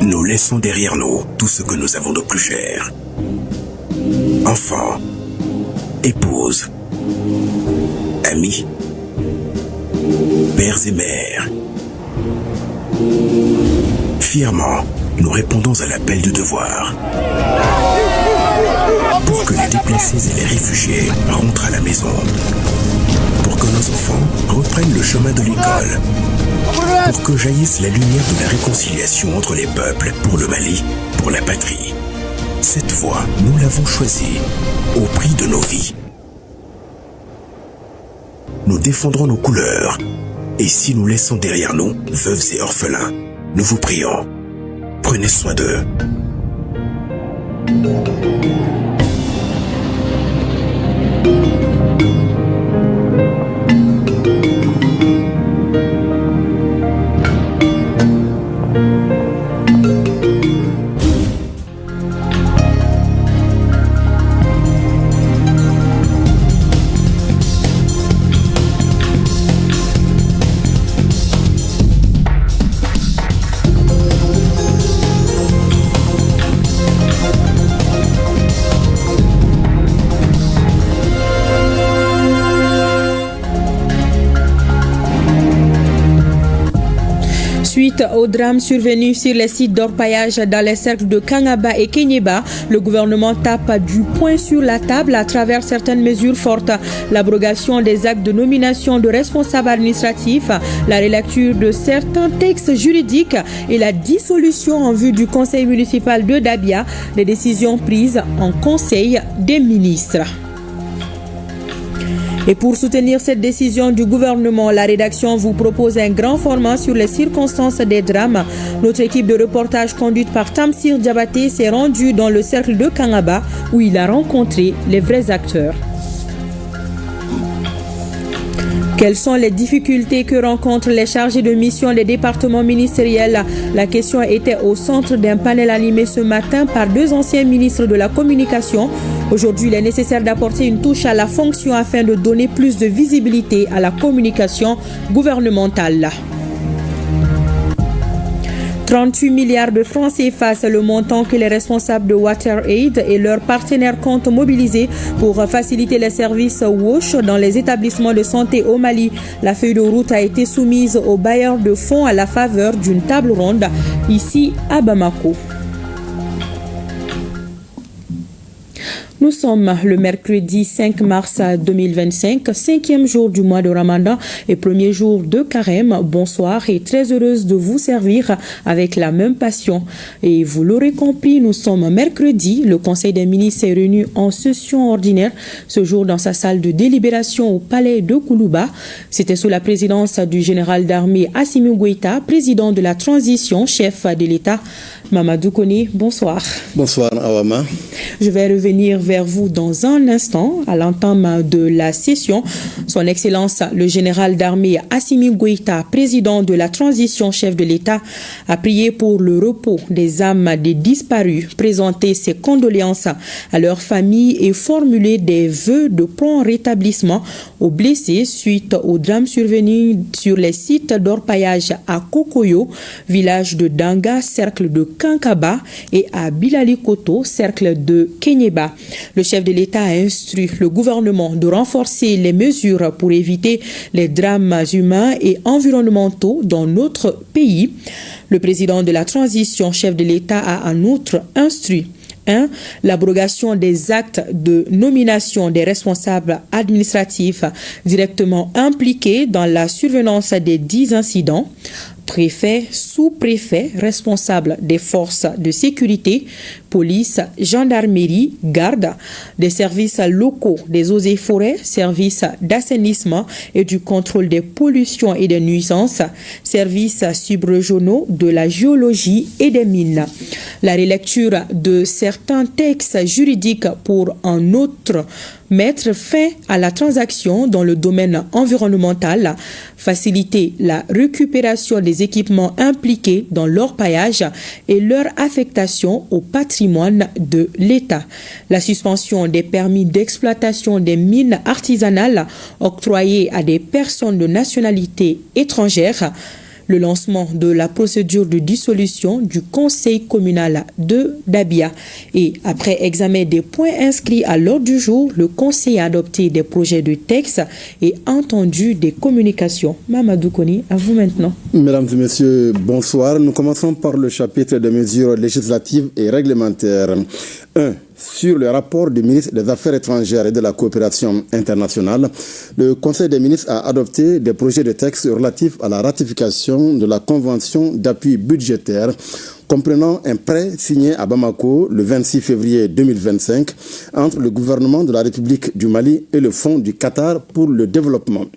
Nous laissons derrière nous tout ce que nous avons de plus cher. Enfants, épouses, amis, pères et mères. Fièrement, nous répondons à l'appel du devoir. Pour que les déplacés et les réfugiés rentrent à la maison. Pour que nos enfants reprennent le chemin de l'école. Pour que jaillisse la lumière de la réconciliation entre les peuples, pour le Mali, pour la patrie. Cette voie, nous l'avons choisie, au prix de nos vies. Nous défendrons nos couleurs. Et si nous laissons derrière nous veuves et orphelins, nous vous prions, prenez soin d'eux. Suite au drame survenu sur les sites d'orpaillage dans les cercles de Kangaba et Kéniéba, le gouvernement tape du poing sur la table à travers certaines mesures fortes. L'abrogation des actes de nomination de responsables administratifs, la relecture de certains textes juridiques et la dissolution en vue du conseil municipal de Dabia, des décisions prises en conseil des ministres. Et pour soutenir cette décision du gouvernement, la rédaction vous propose un grand format sur les circonstances des drames. Notre équipe de reportage conduite par Tamsir Diabaté s'est rendue dans le cercle de Kangaba où il a rencontré les vrais acteurs. Quelles sont les difficultés que rencontrent les chargés de mission des départements ministériels? La question était au centre d'un panel animé ce matin par deux anciens ministres de la communication. Aujourd'hui, il est nécessaire d'apporter une touche à la fonction afin de donner plus de visibilité à la communication gouvernementale. 38 milliards de francs CFA, c'est le montant que les responsables de WaterAid et leurs partenaires comptent mobiliser pour faciliter les services WASH dans les établissements de santé au Mali. La feuille de route a été soumise aux bailleurs de fonds à la faveur d'une table ronde ici à Bamako. Nous sommes le mercredi 5 mars 2025, 5e jour du mois de Ramadan et premier jour de carême. Bonsoir et très heureuse de vous servir avec la même passion. Et vous l'aurez compris, nous sommes mercredi. Le Conseil des ministres est réuni en session ordinaire ce jour dans sa salle de délibération au palais de Koulouba. C'était sous la présidence du général d'armée Assimi Goïta, président de la transition, chef de l'État. Mamadou Kone, bonsoir. Bonsoir Awama. Je vais revenir vers vous dans un instant à l'entame de la session. Son Excellence, le général d'armée Assimi Goïta, président de la transition, chef de l'État, a prié pour le repos des âmes des disparus, présenté ses condoléances à leurs familles et formulé des vœux de prompt rétablissement aux blessés suite au drame survenu sur les sites d'orpaillage à Kokoyo, village de Danga, cercle de Kankaba, et à Bilalikoto, cercle de Kéniéba. Le chef de l'État a instruit le gouvernement de renforcer les mesures pour éviter les drames humains et environnementaux dans notre pays. Le président de la transition, chef de l'État, a en outre instruit 1. L'abrogation des actes de nomination des responsables administratifs directement impliqués dans la survenance des 10 incidents. Préfet, sous-préfet, responsable des forces de sécurité, police, gendarmerie, garde, des services locaux des eaux et forêts, services d'assainissement et du contrôle des pollutions et des nuisances, services subrégionaux de la géologie et des mines. La relecture de certains textes juridiques pour un autre mettre fin à la transaction dans le domaine environnemental, faciliter la récupération des équipements impliqués dans leur paillage et leur affectation au patrimoine de l'État. La suspension des permis d'exploitation des mines artisanales octroyés à des personnes de nationalité étrangère, le lancement de la procédure de dissolution du conseil communal de Dabia. Et après examen des points inscrits à l'ordre du jour, le conseil a adopté des projets de texte et entendu des communications. Mamadou Koni, à vous maintenant. Mesdames et messieurs, bonsoir. Nous commençons par le chapitre des mesures législatives et réglementaires. 1. Sur le rapport du ministre des Affaires étrangères et de la coopération internationale, le Conseil des ministres a adopté des projets de texte relatifs à la ratification de la Convention d'appui budgétaire comprenant un prêt signé à Bamako le 26 février 2025 entre le gouvernement de la République du Mali et le Fonds du Qatar pour le développement.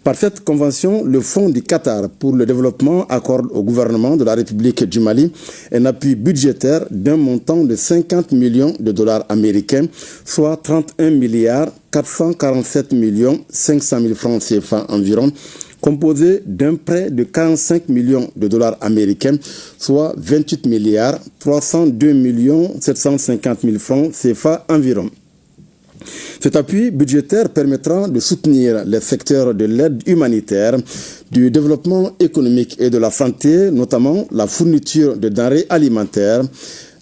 Par cette convention, le Fonds du Qatar pour le développement accorde au gouvernement de la République du Mali un appui budgétaire d'un montant de 50 millions de dollars américains, soit 31 milliards 447 millions 500 000 francs CFA environ, composé d'un prêt de 45 millions de dollars américains, soit 28 milliards 302 millions 750 000 francs CFA environ. Cet appui budgétaire permettra de soutenir les secteurs de l'aide humanitaire, du développement économique et de la santé, notamment la fourniture de denrées alimentaires,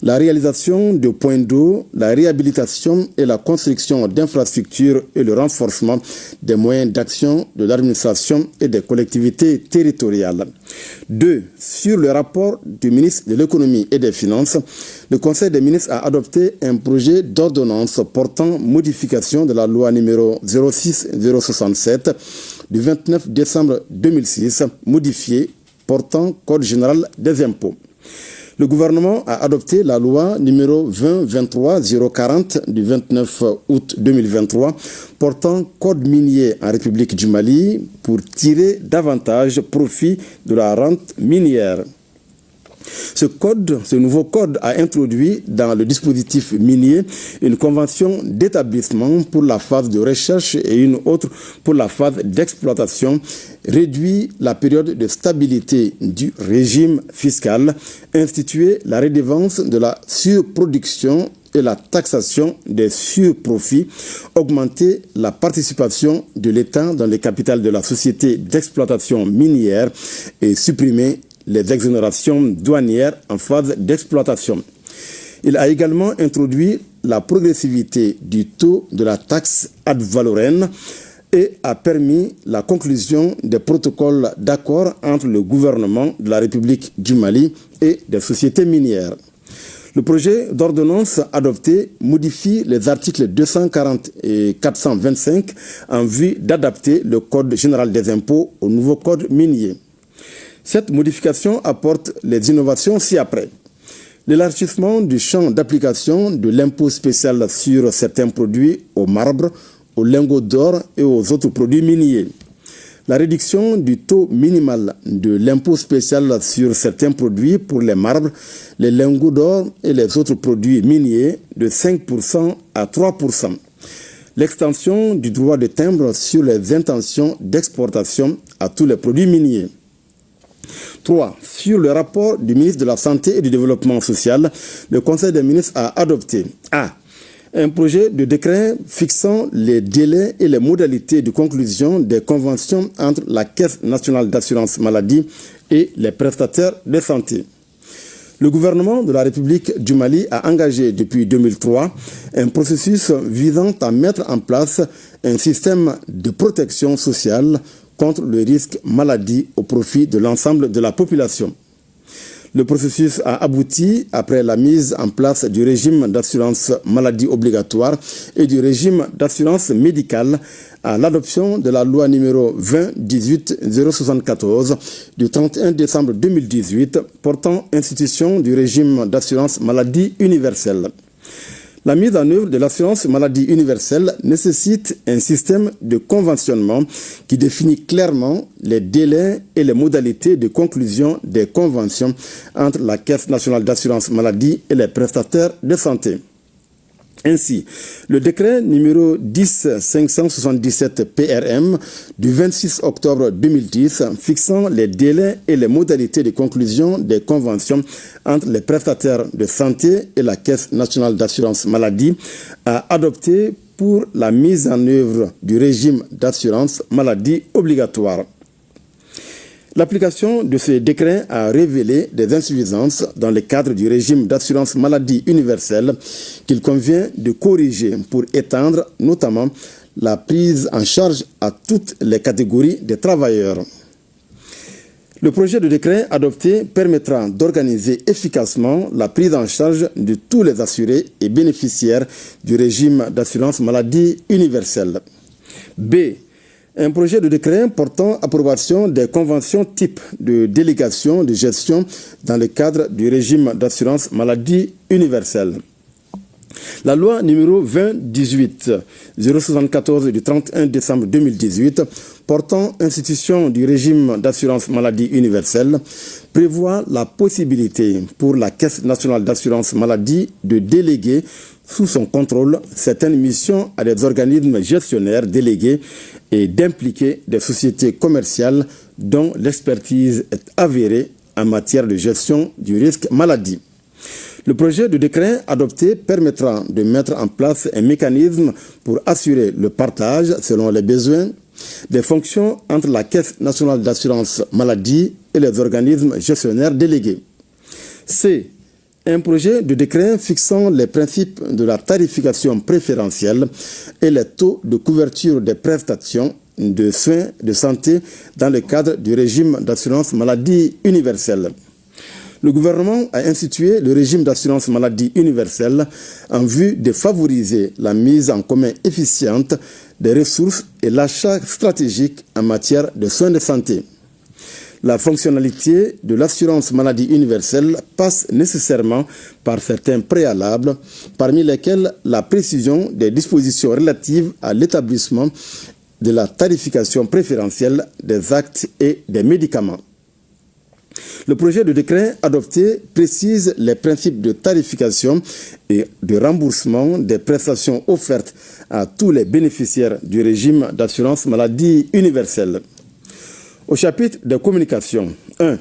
la réalisation de points d'eau, la réhabilitation et la construction d'infrastructures et le renforcement des moyens d'action de l'administration et des collectivités territoriales. 2. Sur le rapport du ministre de l'économie et des finances, le Conseil des ministres a adopté un projet d'ordonnance portant modification de la loi numéro 06-067 du 29 décembre 2006, modifiée portant Code général des impôts. Le gouvernement a adopté la loi numéro 20-23-040 du 29 août 2023 portant code minier en République du Mali pour tirer davantage profit de la rente minière. Ce nouveau code a introduit dans le dispositif minier une convention d'établissement pour la phase de recherche et une autre pour la phase d'exploitation, réduit la période de stabilité du régime fiscal, institué la redevance de la surproduction et la taxation des surprofits, augmenter la participation de l'État dans le capital de la société d'exploitation minière et supprimer les exonérations douanières en phase d'exploitation. Il a également introduit la progressivité du taux de la taxe ad valorem et a permis la conclusion des protocoles d'accord entre le gouvernement de la République du Mali et des sociétés minières. Le projet d'ordonnance adopté modifie les articles 240 et 425 en vue d'adapter le Code général des impôts au nouveau Code minier. Cette modification apporte les innovations ci-après. L'élargissement du champ d'application de l'impôt spécial sur certains produits au marbre, aux lingots d'or et aux autres produits miniers. La réduction du taux minimal de l'impôt spécial sur certains produits pour les marbres, les lingots d'or et les autres produits miniers de 5% à 3%. L'extension du droit de timbre sur les intentions d'exportation à tous les produits miniers. 3. Sur le rapport du ministre de la Santé et du Développement social, le Conseil des ministres a adopté A. Un projet de décret fixant les délais et les modalités de conclusion des conventions entre la Caisse nationale d'assurance maladie et les prestataires de santé. Le gouvernement de la République du Mali a engagé depuis 2003 un processus visant à mettre en place un système de protection sociale contre le risque maladie au profit de l'ensemble de la population. Le processus a abouti après la mise en place du régime d'assurance maladie obligatoire et du régime d'assurance médicale à l'adoption de la loi numéro 20-18-074 du 31 décembre 2018 portant institution du régime d'assurance maladie universelle. La mise en œuvre de l'assurance maladie universelle nécessite un système de conventionnement qui définit clairement les délais et les modalités de conclusion des conventions entre la Caisse nationale d'assurance maladie et les prestataires de santé. Ainsi, le décret numéro 10-577 PRM du 26 octobre 2010 fixant les délais et les modalités de conclusion des conventions entre les prestataires de santé et la Caisse nationale d'assurance maladie a adopté pour la mise en œuvre du régime d'assurance maladie obligatoire. L'application de ce décret a révélé des insuffisances dans le cadre du régime d'assurance maladie universelle qu'il convient de corriger pour étendre notamment la prise en charge à toutes les catégories de travailleurs. Le projet de décret adopté permettra d'organiser efficacement la prise en charge de tous les assurés et bénéficiaires du régime d'assurance maladie universelle. B. Un projet de décret portant approbation des conventions type de délégation de gestion dans le cadre du régime d'assurance maladie universelle. La loi numéro 2018-074 du 31 décembre 2018 portant institution du régime d'assurance maladie universelle prévoit la possibilité pour la Caisse nationale d'assurance maladie de déléguer sous son contrôle certaines missions à des organismes gestionnaires délégués et d'impliquer des sociétés commerciales dont l'expertise est avérée en matière de gestion du risque maladie. Le projet de décret adopté permettra de mettre en place un mécanisme pour assurer le partage, selon les besoins, des fonctions entre la Caisse nationale d'assurance maladie et les organismes gestionnaires délégués. C. Un projet de décret fixant les principes de la tarification préférentielle et les taux de couverture des prestations de soins de santé dans le cadre du régime d'assurance maladie universelle. Le gouvernement a institué le régime d'assurance maladie universelle en vue de favoriser la mise en commun efficiente des ressources et l'achat stratégique en matière de soins de santé. La fonctionnalité de l'assurance maladie universelle passe nécessairement par certains préalables, parmi lesquels la précision des dispositions relatives à l'établissement de la tarification préférentielle des actes et des médicaments. Le projet de décret adopté précise les principes de tarification et de remboursement des prestations offertes à tous les bénéficiaires du régime d'assurance maladie universelle. Au chapitre des communications, 1.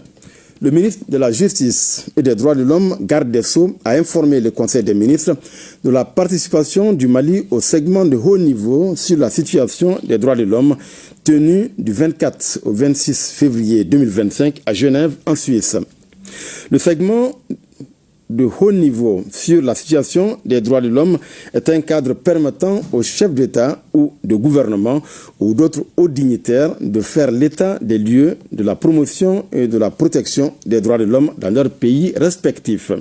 Le ministre de la Justice et des Droits de l'Homme, garde des Sceaux, a informé le Conseil des ministres de la participation du Mali au segment de haut niveau sur la situation des droits de l'homme tenu du 24 au 26 février 2025 à Genève, en Suisse. Le segment de haut niveau sur la situation des droits de l'homme est un cadre permettant aux chefs d'État ou de gouvernement ou d'autres hauts dignitaires de faire l'état des lieux de la promotion et de la protection des droits de l'homme dans leurs pays respectifs.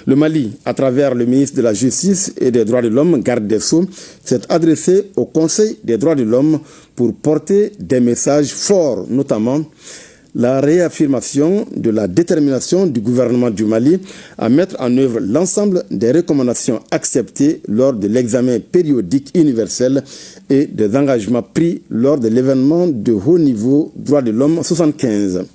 Le Mali, à travers le ministre de la Justice et des Droits de l'Homme, garde des Sceaux, s'est adressé au Conseil des droits de l'homme pour porter des messages forts, notamment la réaffirmation de la détermination du gouvernement du Mali à mettre en œuvre l'ensemble des recommandations acceptées lors de l'examen périodique universel et des engagements pris lors de l'événement de haut niveau droits de l'homme 75.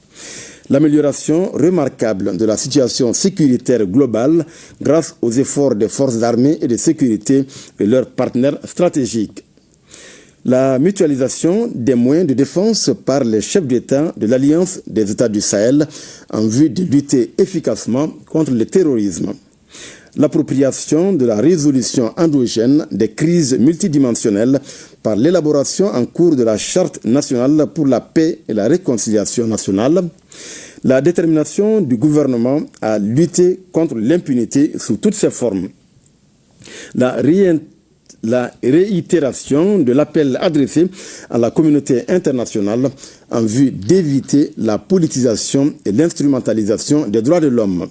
L'amélioration remarquable de la situation sécuritaire globale grâce aux efforts des forces armées et de sécurité et leurs partenaires stratégiques. La mutualisation des moyens de défense par les chefs d'État de l'Alliance des États du Sahel en vue de lutter efficacement contre le terrorisme. L'appropriation de la résolution endogène des crises multidimensionnelles par l'élaboration en cours de la Charte nationale pour la paix et la réconciliation nationale. La détermination du gouvernement à lutter contre l'impunité sous toutes ses formes. La réitération de l'appel adressé à la communauté internationale en vue d'éviter la politisation et l'instrumentalisation des droits de l'homme.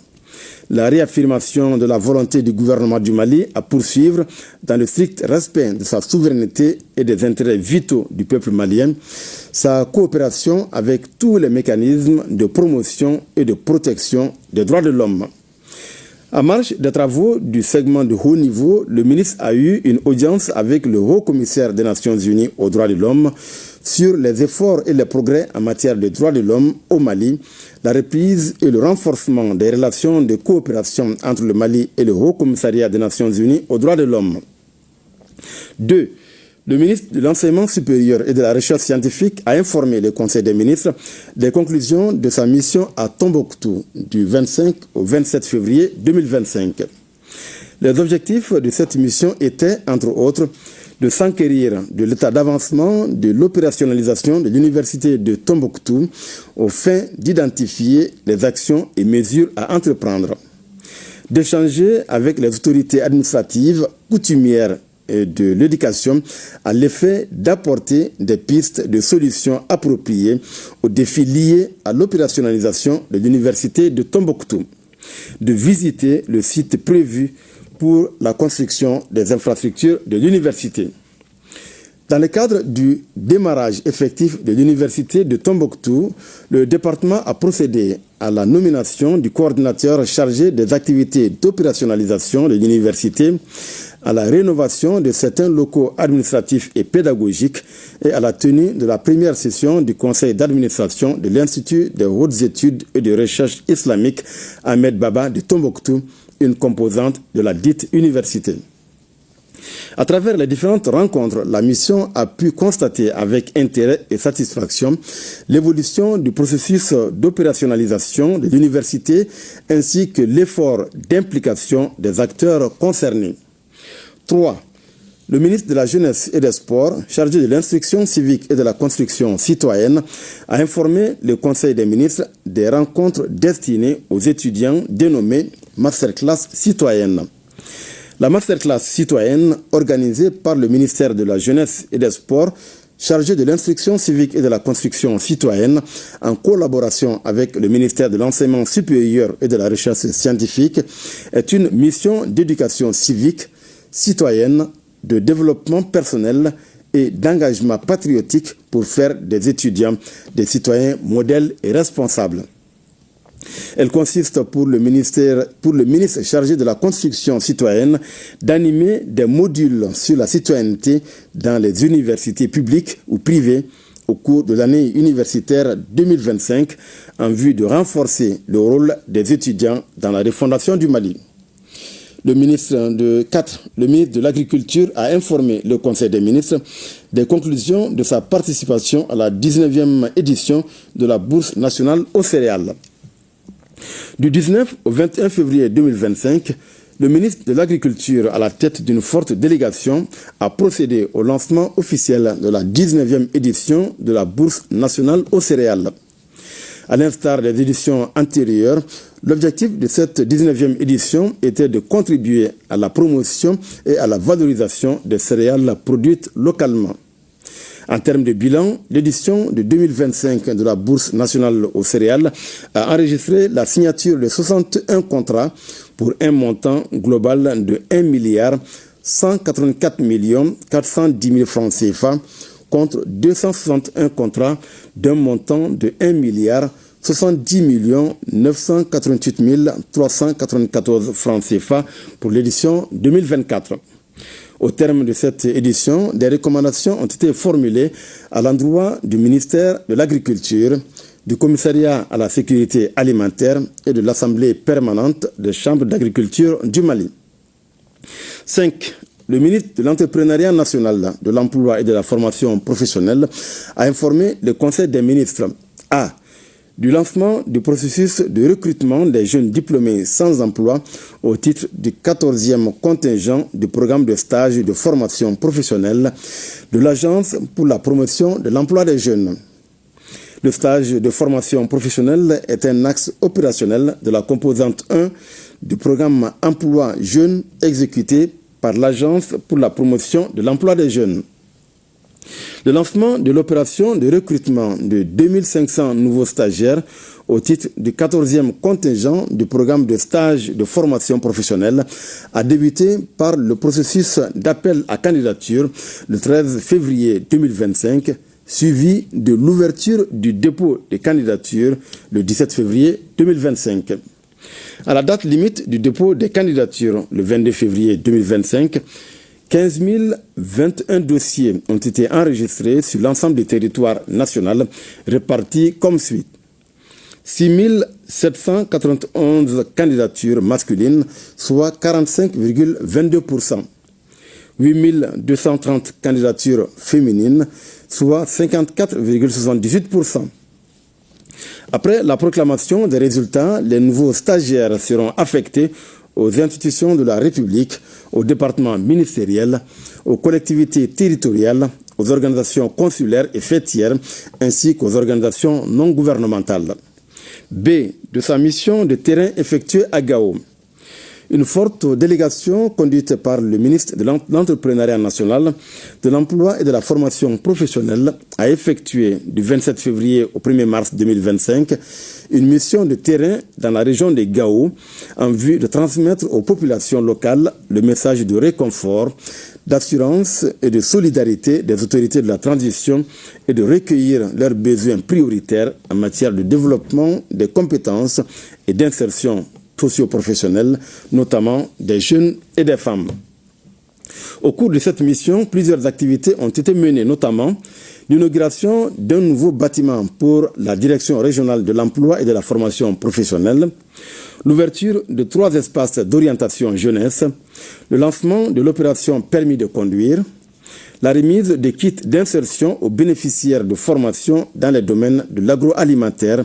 La réaffirmation de la volonté du gouvernement du Mali à poursuivre, dans le strict respect de sa souveraineté et des intérêts vitaux du peuple malien, sa coopération avec tous les mécanismes de promotion et de protection des droits de l'homme. En marge des travaux du segment de haut niveau, le ministre a eu une audience avec le haut-commissaire des Nations Unies aux droits de l'homme sur les efforts et les progrès en matière de droits de l'homme au Mali, la reprise et le renforcement des relations de coopération entre le Mali et le Haut Commissariat des Nations Unies aux droits de l'homme. 2. Le ministre de l'Enseignement supérieur et de la Recherche scientifique a informé le Conseil des ministres des conclusions de sa mission à Tombouctou du 25 au 27 février 2025. Les objectifs de cette mission étaient, entre autres, de s'enquérir de l'état d'avancement de l'opérationnalisation de l'université de Tombouctou aux fins d'identifier les actions et mesures à entreprendre, d'échanger avec les autorités administratives, coutumières et de l'éducation à l'effet d'apporter des pistes de solutions appropriées aux défis liés à l'opérationnalisation de l'université de Tombouctou, de visiter le site prévu pour la construction des infrastructures de l'université. Dans le cadre du démarrage effectif de l'université de Tombouctou, le département a procédé à la nomination du coordinateur chargé des activités d'opérationnalisation de l'université, à la rénovation de certains locaux administratifs et pédagogiques et à la tenue de la première session du conseil d'administration de l'Institut des hautes études et de recherche islamique Ahmed Baba de Tombouctou, une composante de la dite université. À travers les différentes rencontres, la mission a pu constater avec intérêt et satisfaction l'évolution du processus d'opérationnalisation de l'université ainsi que l'effort d'implication des acteurs concernés. 3. Le ministre de la Jeunesse et des Sports, chargé de l'instruction civique et de la construction citoyenne, a informé le Conseil des ministres des rencontres destinées aux étudiants dénommées Masterclass citoyenne. La Masterclass citoyenne, organisée par le ministère de la Jeunesse et des Sports, chargé de l'instruction civique et de la construction citoyenne, en collaboration avec le ministère de l'Enseignement supérieur et de la Recherche scientifique, est une mission d'éducation civique, citoyenne, de développement personnel et d'engagement patriotique pour faire des étudiants des citoyens modèles et responsables. Elle consiste pour le ministre chargé de la construction citoyenne d'animer des modules sur la citoyenneté dans les universités publiques ou privées au cours de l'année universitaire 2025 en vue de renforcer le rôle des étudiants dans la refondation du Mali. Le ministre de l'Agriculture a informé le Conseil des ministres des conclusions de sa participation à la 19e édition de la Bourse nationale aux céréales. Du 19 au 21 février 2025, le ministre de l'Agriculture, à la tête d'une forte délégation, a procédé au lancement officiel de la 19e édition de la Bourse nationale aux céréales. À l'instar des éditions antérieures, l'objectif de cette 19e édition était de contribuer à la promotion et à la valorisation des céréales produites localement. En termes de bilan, l'édition de 2025 de la Bourse nationale aux céréales a enregistré la signature de 61 contrats pour un montant global de 1 184 410 000 francs CFA contre 261 contrats d'un montant de 1 70 988 394 francs CFA pour l'édition 2024. Au terme de cette édition, des recommandations ont été formulées à l'endroit du ministère de l'Agriculture, du Commissariat à la sécurité alimentaire et de l'Assemblée permanente des chambres d'agriculture du Mali. 5. Le ministre de l'Entrepreneuriat national, de l'Emploi et de la formation professionnelle a informé le Conseil des ministres A. Du lancement du processus de recrutement des jeunes diplômés sans emploi au titre du 14e contingent du programme de stage de formation professionnelle de l'Agence pour la promotion de l'emploi des jeunes. Le stage de formation professionnelle est un axe opérationnel de la composante 1 du programme emploi jeunes exécuté par l'Agence pour la promotion de l'emploi des jeunes. Le lancement de l'opération de recrutement de 2500 nouveaux stagiaires au titre du 14e contingent du programme de stage de formation professionnelle a débuté par le processus d'appel à candidature le 13 février 2025, suivi de l'ouverture du dépôt des candidatures le 17 février 2025. À la date limite du dépôt des candidatures, le 22 février 2025, 15 021 dossiers ont été enregistrés sur l'ensemble du territoire national, répartis comme suit. 6 791 candidatures masculines, soit 45,22%. 8 230 candidatures féminines, soit 54,78%. Après la proclamation des résultats, les nouveaux stagiaires seront affectés aux institutions de la République, aux départements ministériels, aux collectivités territoriales, aux organisations consulaires et fêtières, ainsi qu'aux organisations non gouvernementales. B. De sa mission de terrain effectuée à Gao. Une forte délégation conduite par le ministre de l'Entrepreneuriat national, de l'Emploi et de la Formation professionnelle a effectué du 27 février au 1er mars 2025 une mission de terrain dans la région de Gao en vue de transmettre aux populations locales le message de réconfort, d'assurance et de solidarité des autorités de la transition et de recueillir leurs besoins prioritaires en matière de développement des compétences et d'insertion socio-professionnelle, notamment des jeunes et des femmes. Au cours de cette mission, plusieurs activités ont été menées, notamment l'inauguration d'un nouveau bâtiment pour la Direction régionale de l'emploi et de la formation professionnelle, l'ouverture de 3 espaces d'orientation jeunesse, le lancement de l'opération permis de conduire, la remise des kits d'insertion aux bénéficiaires de formation dans les domaines de l'agroalimentaire,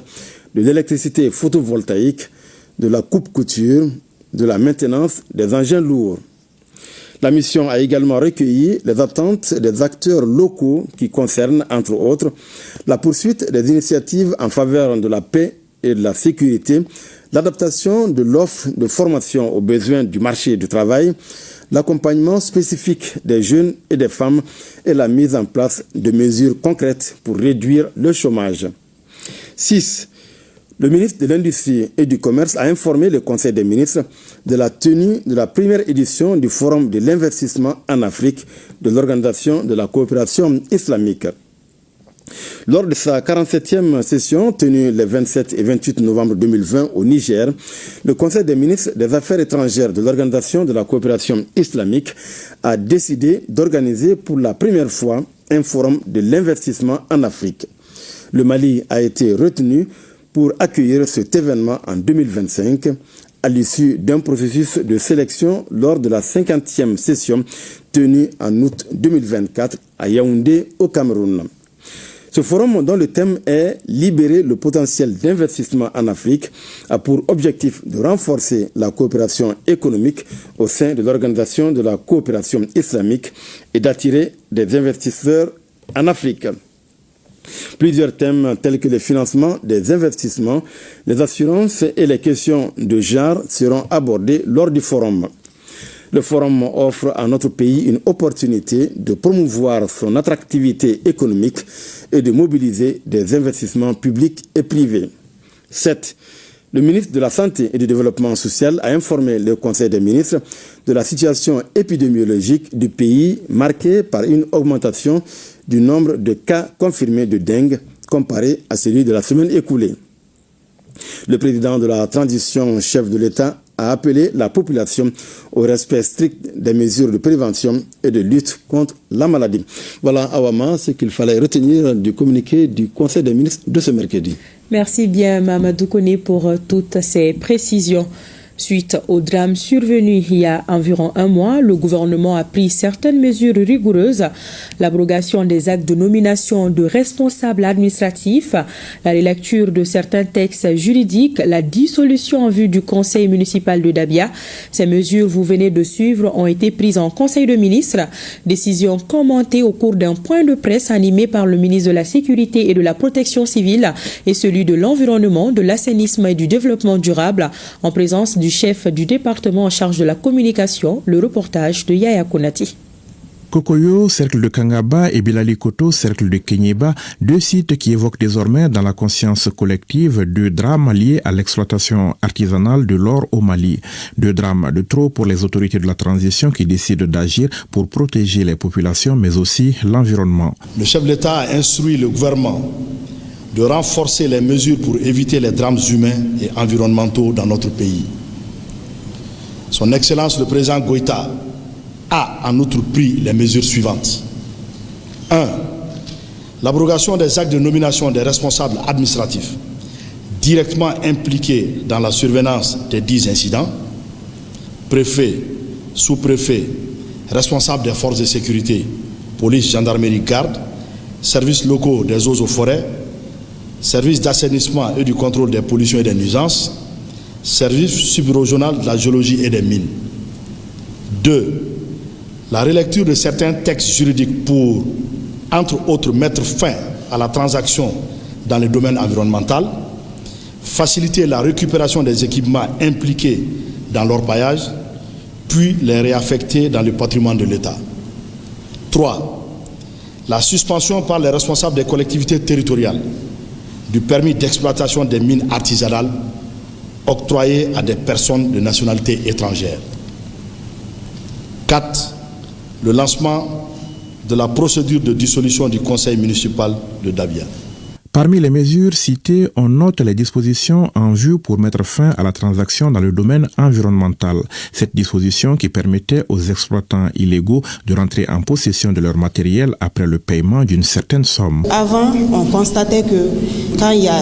de l'électricité photovoltaïque, de la coupe-couture, de la maintenance des engins lourds. La mission a également recueilli les attentes des acteurs locaux qui concernent, entre autres, la poursuite des initiatives en faveur de la paix et de la sécurité, l'adaptation de l'offre de formation aux besoins du marché du travail, l'accompagnement spécifique des jeunes et des femmes et la mise en place de mesures concrètes pour réduire le chômage. 6. Le ministre de l'Industrie et du Commerce a informé le Conseil des ministres de la tenue de la première édition du Forum de l'investissement en Afrique de l'Organisation de la coopération islamique. Lors de sa 47e session tenue les 27 et 28 novembre 2020 au Niger, le Conseil des ministres des Affaires étrangères de l'Organisation de la coopération islamique a décidé d'organiser pour la première fois un forum de l'investissement en Afrique. Le Mali a été retenu pour accueillir cet événement en 2025 à l'issue d'un processus de sélection lors de la 50e session tenue en août 2024 à Yaoundé au Cameroun. Ce forum, dont le thème est « Libérer le potentiel d'investissement en Afrique », a pour objectif de renforcer la coopération économique au sein de l'Organisation de la coopération islamique et d'attirer des investisseurs en Afrique. Plusieurs thèmes tels que le financement des investissements, les assurances et les questions de genre seront abordés lors du forum. Le forum offre à notre pays une opportunité de promouvoir son attractivité économique et de mobiliser des investissements publics et privés. 7. Le ministre de la Santé et du Développement social a informé le Conseil des ministres de la situation épidémiologique du pays marquée par une augmentation du nombre de cas confirmés de dengue comparé à celui de la semaine écoulée. Le président de la transition, chef de l'État, a appelé la population au respect strict des mesures de prévention et de lutte contre la maladie. Voilà, Awama, ce qu'il fallait retenir du communiqué du Conseil des ministres de ce mercredi. Merci bien, Mamadou Koné, pour toutes ces précisions. Suite au drame survenu il y a environ un mois, le gouvernement a pris certaines mesures rigoureuses. L'abrogation des actes de nomination de responsables administratifs, la relecture de certains textes juridiques, la dissolution en vue du conseil municipal de Dabia. Ces mesures, vous venez de suivre, ont été prises en conseil de ministres. Décision commentée au cours d'un point de presse animé par le ministre de la Sécurité et de la Protection civile et celui de l'Environnement, de l'Assainissement et du Développement durable en présence du chef du département en charge de la communication, le reportage de Yaya Konati. Kokoyo, cercle de Kangaba, et Bilalikoto, cercle de Kenyeba, 2 sites qui évoquent désormais dans la conscience collective 2 drames liés à l'exploitation artisanale de l'or au Mali. 2 drames de trop pour les autorités de la transition qui décident d'agir pour protéger les populations mais aussi l'environnement. Le chef de l'État a instruit le gouvernement de renforcer les mesures pour éviter les drames humains et environnementaux dans notre pays. Son Excellence le président Goïta a en outre pris les mesures suivantes. 1. L'abrogation des actes de nomination des responsables administratifs directement impliqués dans la surveillance des 10 incidents, préfet, sous-préfet, responsables des forces de sécurité, police, gendarmerie, garde, services locaux des eaux et forêts, services d'assainissement et du contrôle des pollutions et des nuisances, service subrégional de la géologie et des mines. 2. La relecture de certains textes juridiques pour, entre autres, mettre fin à la transaction dans le domaine environnemental, faciliter la récupération des équipements impliqués dans l'orpaillage, puis les réaffecter dans le patrimoine de l'État. 3. La suspension par les responsables des collectivités territoriales du permis d'exploitation des mines artisanales octroyé à des personnes de nationalité étrangère. 4. Le lancement de la procédure de dissolution du conseil municipal de Dabia. Parmi les mesures citées, on note les dispositions en vue pour mettre fin à la transaction dans le domaine environnemental. Cette disposition qui permettait aux exploitants illégaux de rentrer en possession de leur matériel après le paiement d'une certaine somme. Avant, on constatait que quand il y a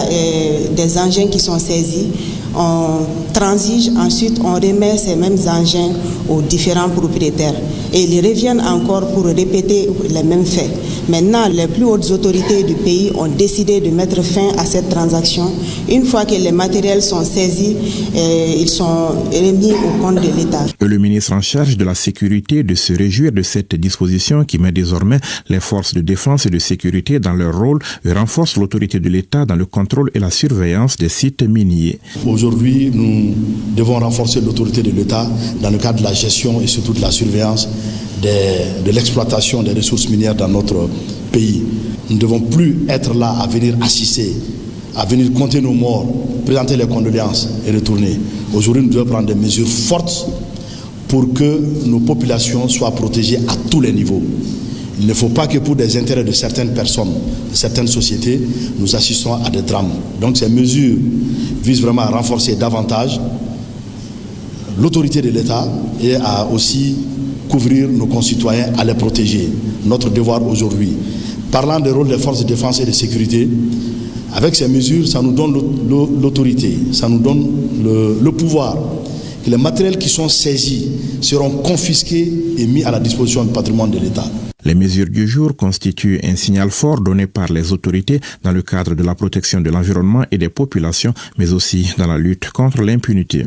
des engins qui sont saisis, on transige, ensuite on remet ces mêmes engins aux différents propriétaires et ils reviennent encore pour répéter les mêmes faits. Maintenant, les plus hautes autorités du pays ont décidé de mettre fin à cette transaction. Une fois que les matériels sont saisis, ils sont remis au compte de l'État. Le ministre en charge de la sécurité de se réjouir de cette disposition qui met désormais les forces de défense et de sécurité dans leur rôle et renforce l'autorité de l'État dans le contrôle et la surveillance des sites miniers. Aujourd'hui, nous devons renforcer l'autorité de l'État dans le cadre de la gestion et surtout de la surveillance de l'exploitation des ressources minières dans notre pays. Nous ne devons plus être là à venir assister, à venir compter nos morts, présenter les condoléances et retourner. Aujourd'hui, nous devons prendre des mesures fortes pour que nos populations soient protégées à tous les niveaux. Il ne faut pas que pour des intérêts de certaines personnes, de certaines sociétés, nous assistons à des drames. Donc ces mesures visent vraiment à renforcer davantage l'autorité de l'État et à aussi couvrir nos concitoyens, à les protéger. Notre devoir aujourd'hui. Parlant des rôles des forces de défense et de sécurité, avec ces mesures, ça nous donne l'autorité, ça nous donne le pouvoir. Que les matériels qui sont saisis seront confisqués et mis à la disposition du patrimoine de l'État. Les mesures du jour constituent un signal fort donné par les autorités dans le cadre de la protection de l'environnement et des populations, mais aussi dans la lutte contre l'impunité.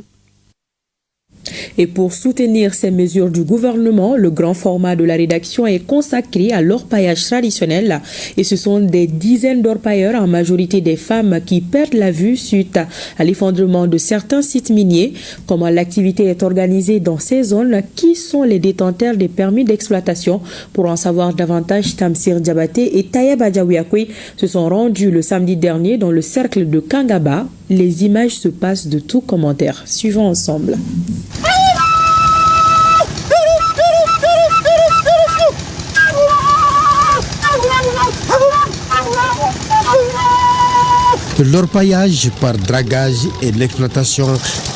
Et pour soutenir ces mesures du gouvernement, le grand format de la rédaction est consacré à l'orpaillage traditionnel. Et ce sont des dizaines d'orpailleurs, en majorité des femmes, qui perdent la vue suite à l'effondrement de certains sites miniers. Comment l'activité est organisée dans ces zones? Qui sont les détenteurs des permis d'exploitation? Pour en savoir davantage, Tamsir Diabaté et Tayeb Adjaouiakoui se sont rendus le samedi dernier dans le cercle de Kangaba. Les images se passent de tout commentaire. Suivons ensemble. L'orpaillage par dragage et l'exploitation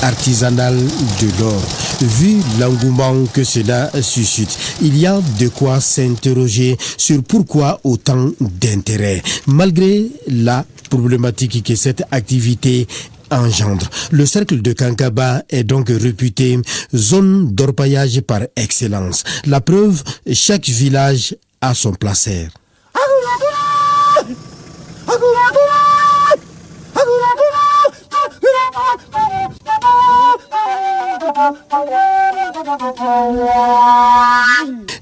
artisanale de l'or. Vu l'engouement que cela suscite, il y a de quoi s'interroger sur pourquoi autant d'intérêt. Malgré la problématique que cette activité engendre. Le cercle de Kankaba est donc réputé zone d'orpaillage par excellence. La preuve, chaque village a son placeur.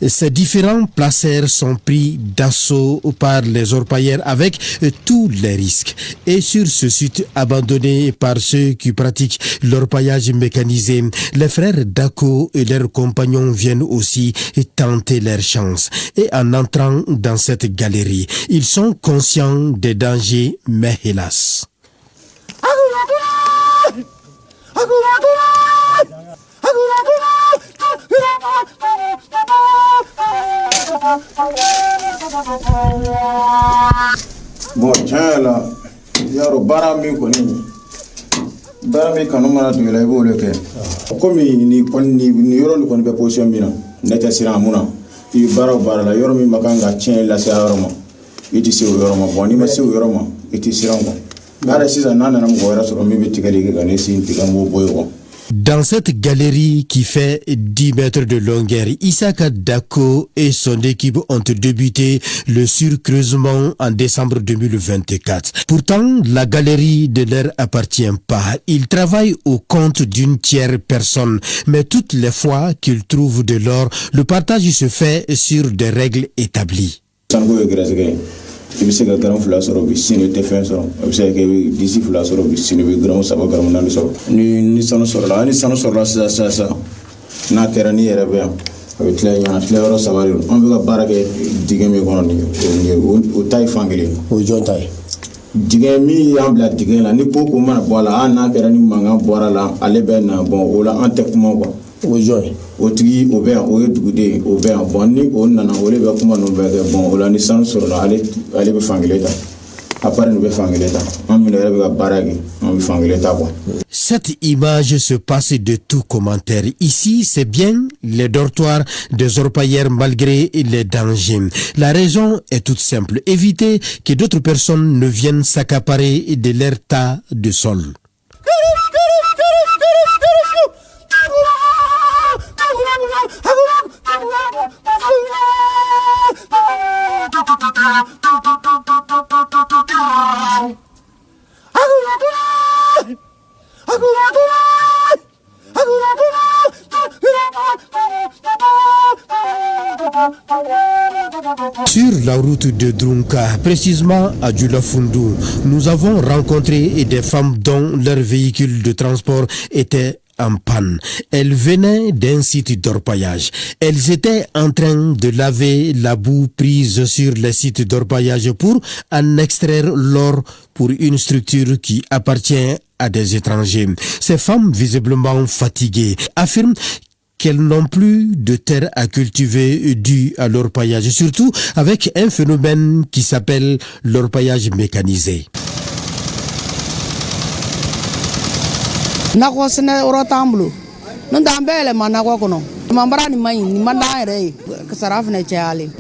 Ces différents placers sont pris d'assaut par les orpailleurs avec tous les risques. Et sur ce site abandonné par ceux qui pratiquent l'orpaillage mécanisé, les frères Dako et leurs compagnons viennent aussi tenter leur chance. Et en entrant dans cette galerie, ils sont conscients des dangers, mais hélas. Bon, tiens là, yaro bara mi kanu mana tugela I b'o le kɛ komi ni yɔrɔ ni kɔni bɛ position min na ne tɛ siran mun na I bɛ baara o baara la yɔrɔ min ma kan ka tiɲɛ lase a yɔrɔ ma I tɛ se o yɔrɔ ma bon n'i ma se o yɔrɔ ma I tɛ siran quoi hali sisan n'a nana mɔgɔ wɛrɛ sɔrɔ min bɛ tigɛli kɛ ka ne sin tigɛ n b'o bɔ yen quoi. Dans cette galerie qui fait 10 mètres de longueur, Isaka Dako et son équipe ont débuté le surcreusement en décembre 2024. Pourtant, la galerie ne leur appartient pas. Ils travaillent au compte d'une tierce personne. Mais toutes les fois qu'ils trouvent de l'or, le partage se fait sur des règles établies. I bɛ se ka garan 2 sɔrɔ bi sini tɛ fɛn sɔrɔ a bɛ se ka kɛ 10 2 sɔrɔ bi sini bɛ garan 3 garan 4 sɔrɔ ni sanu sɔrɔla ni sanu sɔrɔla sisan n'a kɛra ni yɛrɛ bɛ yan a bɛ tila ɲɔgɔn na tila yɔrɔ 3 de don an bɛ ka baara kɛ dingɛ min kɔnɔ nin o ta ye fan kelen o jɔn ta ye dingɛ min y'an bila dingɛ la ni ko mana bɔ a la n'a kɛra ni mankan bɔra la ale bɛ na bon o la an tɛ kuma quoi o jɔn ye o tigi o bɛ yan o ye duguden o bɛ yan bon ni o nana o de bɛ kuma ninnu bɛɛ kɛ bon o la ni sanu sɔrɔla ale bɛ fan kelen ta après nous bɛ fan kelen ta an minnu yɛrɛ bɛ ka baara kɛ an bɛ fan kelen ta quoi. Cette image se passe de tout commentaire. Ici, c'est bien les dortoirs des orpailleurs malgré les dangers. La raison est toute simple. Éviter que d'autres personnes ne viennent s'accaparer de leur tas de sol. Sur la route de Drunka, précisément à Djulafundu, nous avons rencontré des femmes dont leur véhicule de transport était en panne. Elles venaient d'un site d'orpaillage. Elles étaient en train de laver la boue prise sur les sites d'orpaillage pour en extraire l'or pour une structure qui appartient à des étrangers. Ces femmes, visiblement fatiguées, affirment qu'elles n'ont plus de terre à cultiver dû à l'orpaillage, surtout avec un phénomène qui s'appelle l'orpaillage mécanisé. Nakɔ sɛnɛ yɔrɔ t'an bolo n'o tɛ an bɛɛ yɛlɛma nakɔ kɔnɔ ɲamanbaara nin ma ɲi nin man d'an yɛrɛ ye sara fɛnɛ cayalen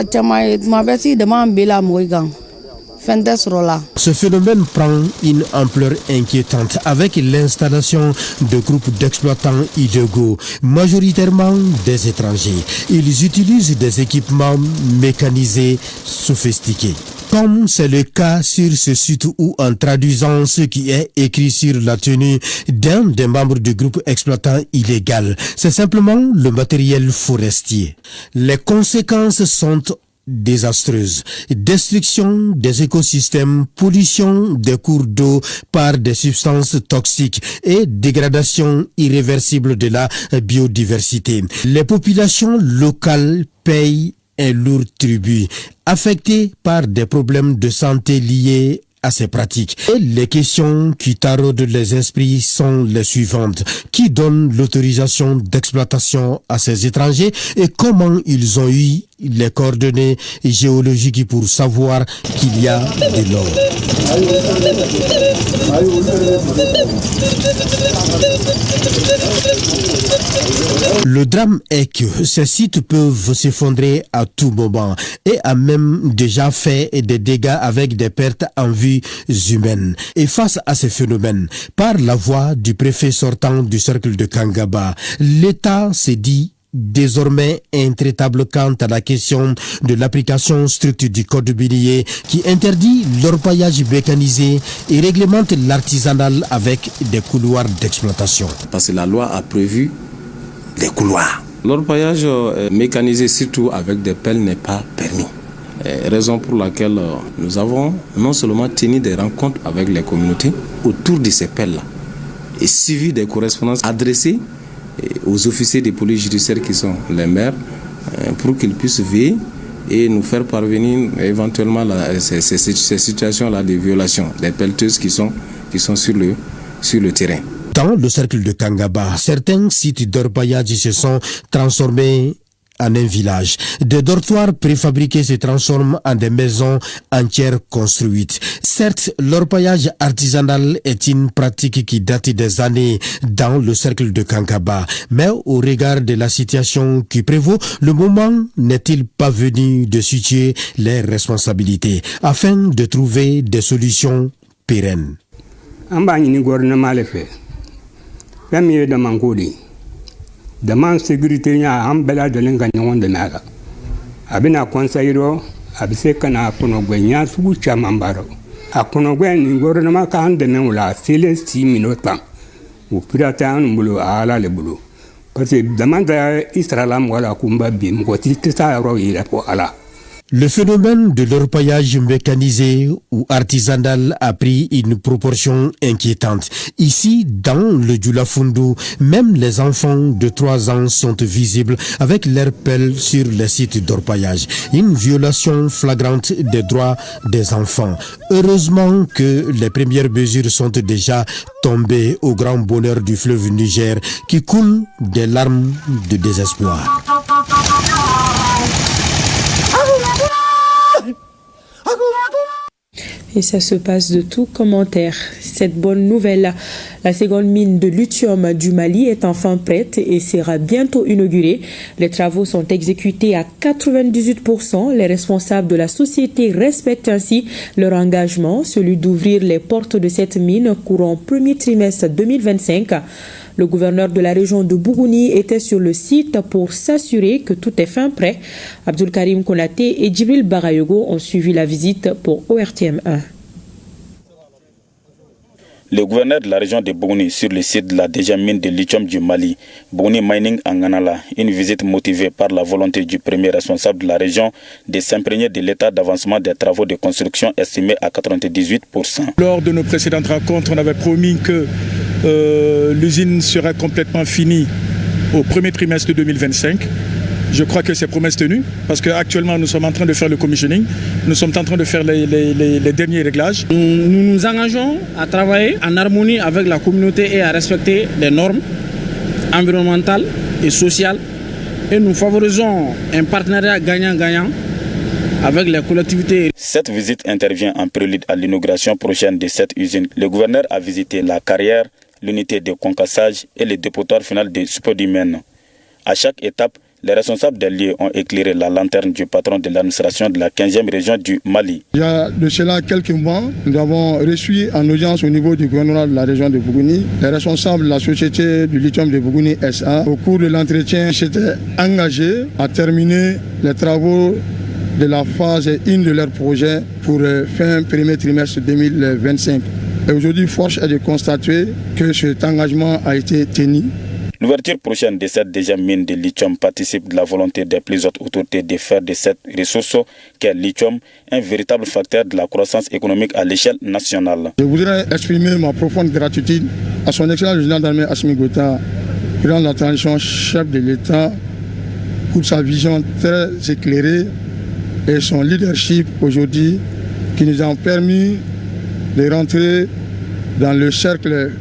caman ye tuma bɛɛ si dama bɛ la mɔgɔ kan fɛn tɛ sɔrɔ la. Ce phénomène prend une ampleur inquiétante avec l'installation de groupes d'exploitants illégaux, majoritairement des étrangers. Ils utilisent des équipements mécanisés sophistiqués. Comme c'est le cas sur ce site où, en traduisant ce qui est écrit sur la tenue d'un des membres du groupe exploitant illégal, c'est simplement le matériel forestier. Les conséquences sont désastreuses. Destruction des écosystèmes, pollution des cours d'eau par des substances toxiques et dégradation irréversible de la biodiversité. Les populations locales payent un lourd tribut, affecté par des problèmes de santé liés à ces pratiques. Et les questions qui taraudent les esprits sont les suivantes. Qui donne l'autorisation d'exploitation à ces étrangers et comment ils ont eu les coordonnées géologiques pour savoir qu'il y a de l'or? Le drame est que ces sites peuvent s'effondrer à tout moment et a même déjà fait des dégâts avec des pertes en vies humaines. Et face à ces phénomènes, par la voix du préfet sortant du cercle de Kangaba, l'État s'est dit désormais intraitable quant à la question de l'application stricte du code minier qui interdit l'orpaillage mécanisé et réglemente l'artisanal avec des couloirs d'exploitation. Parce que la loi a prévu des couloirs. L'orpaillage mécanisé, surtout avec des pelles, n'est pas permis. Raison pour laquelle nous avons non seulement tenu des rencontres avec les communautés autour de ces pelles-là et suivi des correspondances adressées aux officiers de police judiciaire qui sont les maires pour qu'ils puissent veiller et nous faire parvenir éventuellement ces situations-là de violation des pelleteuses qui sont sur le terrain. Dans le cercle de Kangaba, certains sites d'orpaillage se sont transformés en un village. Des dortoirs préfabriqués se transforment en des maisons entières construites. Certes, l'orpaillage artisanal est une pratique qui date des années dans le cercle de Kankaba, mais au regard de la situation qui prévaut, le moment n'est-il pas venu de situer les responsabilités afin de trouver des solutions pérennes? Demande sécurité en bela de l'engagement de Naga. Abina conseillero, abise kana ponogwenya sugu chamambaro. A ponogwen gouvernement kan de menula, c'est les 6 minutes. Ou pirata mbulu ala le bulu. Parce que demande Israël wala kumba bim ko tita ro ira ko ala. Le phénomène de l'orpaillage mécanisé ou artisanal a pris une proportion inquiétante. Ici, dans le Djoulafoundou, même les enfants de 3 ans sont visibles avec leurs pelles sur les sites d'orpaillage. Une violation flagrante des droits des enfants. Heureusement que les premières mesures sont déjà tombées au grand bonheur du fleuve Niger qui coule des larmes de désespoir. Et ça se passe de tout commentaire. Cette bonne nouvelle, la seconde mine de lithium du Mali est enfin prête et sera bientôt inaugurée. Les travaux sont exécutés à 98%. Les responsables de la société respectent ainsi leur engagement, celui d'ouvrir les portes de cette mine courant premier trimestre 2025. Le gouverneur de la région de Bougouni était sur le site pour s'assurer que tout est fin prêt. Abdul Karim Konaté et Djibril Barayogo ont suivi la visite pour ORTM 1. Le gouverneur de la région de Bougouni sur le site de la deuxième mine de lithium du Mali, Bougouni Mining en Ganala, une visite motivée par la volonté du premier responsable de la région de s'imprégner de l'état d'avancement des travaux de construction estimé à 98%. Lors de nos précédentes rencontres, on avait promis que l'usine serait complètement finie au premier trimestre 2025. Je crois que c'est promesse tenue parce qu'actuellement nous sommes en train de faire le commissioning, nous sommes en train de faire les derniers réglages. Nous nous engageons à travailler en harmonie avec la communauté et à respecter les normes environnementales et sociales et nous favorisons un partenariat gagnant-gagnant avec les collectivités. Cette visite intervient en prélude à l'inauguration prochaine de cette usine. Le gouverneur a visité la carrière, l'unité de concassage et le dépotoir final de spodumène. À chaque étape, les responsables des lieux ont éclairé la lanterne du patron de l'administration de la 15e région du Mali. Il y a de cela quelques mois, nous avons reçu en audience au niveau du gouvernement de la région de Bougouni les responsables de la société du lithium de Bougouni SA. Au cours de l'entretien, s'étaient engagés à terminer les travaux de la phase 1 de leur projet pour fin premier trimestre 2025. Et aujourd'hui, force est de constater que cet engagement a été tenu. L'ouverture prochaine de cette deuxième mine de lithium participe de la volonté des plus hautes autorités de faire de cette ressource qu'est le lithium un véritable facteur de la croissance économique à l'échelle nationale. Je voudrais exprimer ma profonde gratitude à son excellence le général d'armée Assimi Goïta, président de la transition, chef de l'État, pour sa vision très éclairée et son leadership aujourd'hui qui nous a permis de rentrer dans le cercle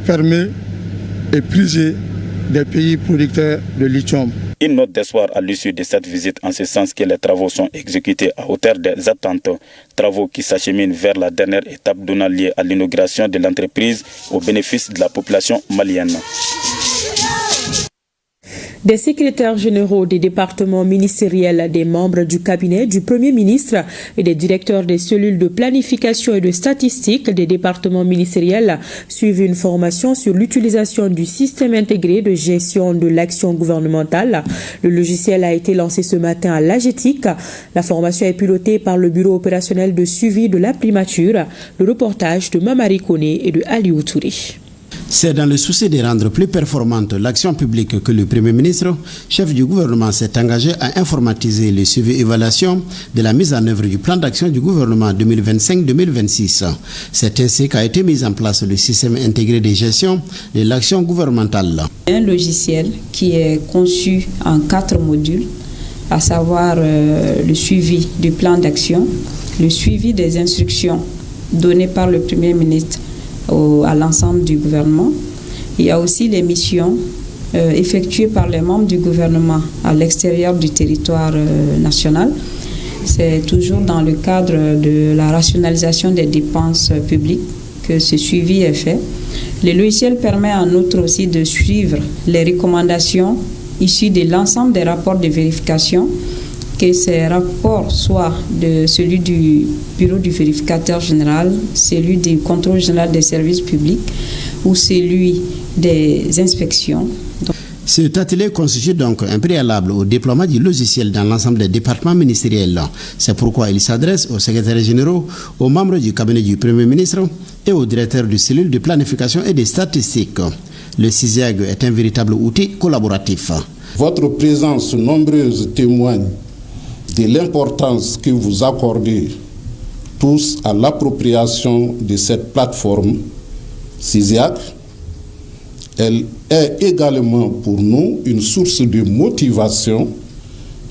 fermé et prisé des pays producteurs de lithium. Une note d'espoir à l'issue de cette visite en ce sens que les travaux sont exécutés à hauteur des attentes. Travaux qui s'acheminent vers la dernière étape donnant lieu à l'inauguration de l'entreprise au bénéfice de la population malienne. Des secrétaires généraux des départements ministériels, des membres du cabinet du Premier ministre et des directeurs des cellules de planification et de statistique des départements ministériels suivent une formation sur l'utilisation du système intégré de gestion de l'action gouvernementale. Le logiciel a été lancé ce matin à l'AGETIC. La formation est pilotée par le bureau opérationnel de suivi de la primature. Le reportage de Mamari Koné et de Aliou Touré. C'est dans le souci de rendre plus performante l'action publique que le Premier ministre, chef du gouvernement, s'est engagé à informatiser le suivi et évaluation de la mise en œuvre du plan d'action du gouvernement 2025-2026. C'est ainsi qu'a été mis en place le système intégré de gestion de l'action gouvernementale. Un logiciel qui est conçu en 4 modules, à savoir le suivi du plan d'action, le suivi des instructions données par le Premier ministre à l'ensemble du gouvernement. Il y a aussi les missions effectuées par les membres du gouvernement à l'extérieur du territoire national. C'est toujours dans le cadre de la rationalisation des dépenses publiques que ce suivi est fait. Le logiciel permet en outre aussi de suivre les recommandations issues de l'ensemble des rapports de vérification, que ces rapports soient de celui du bureau du vérificateur général, celui du contrôle général des services publics ou celui des inspections. Cet atelier constitue donc un préalable au déploiement du logiciel dans l'ensemble des départements ministériels. C'est pourquoi il s'adresse aux secrétaires généraux, aux membres du cabinet du Premier ministre et aux directeurs de cellules de planification et des statistiques. Le CISEAG est un véritable outil collaboratif. Votre présence nombreuse témoigne de l'importance que vous accordez tous à l'appropriation de cette plateforme CISEAG. Elle est également pour nous une source de motivation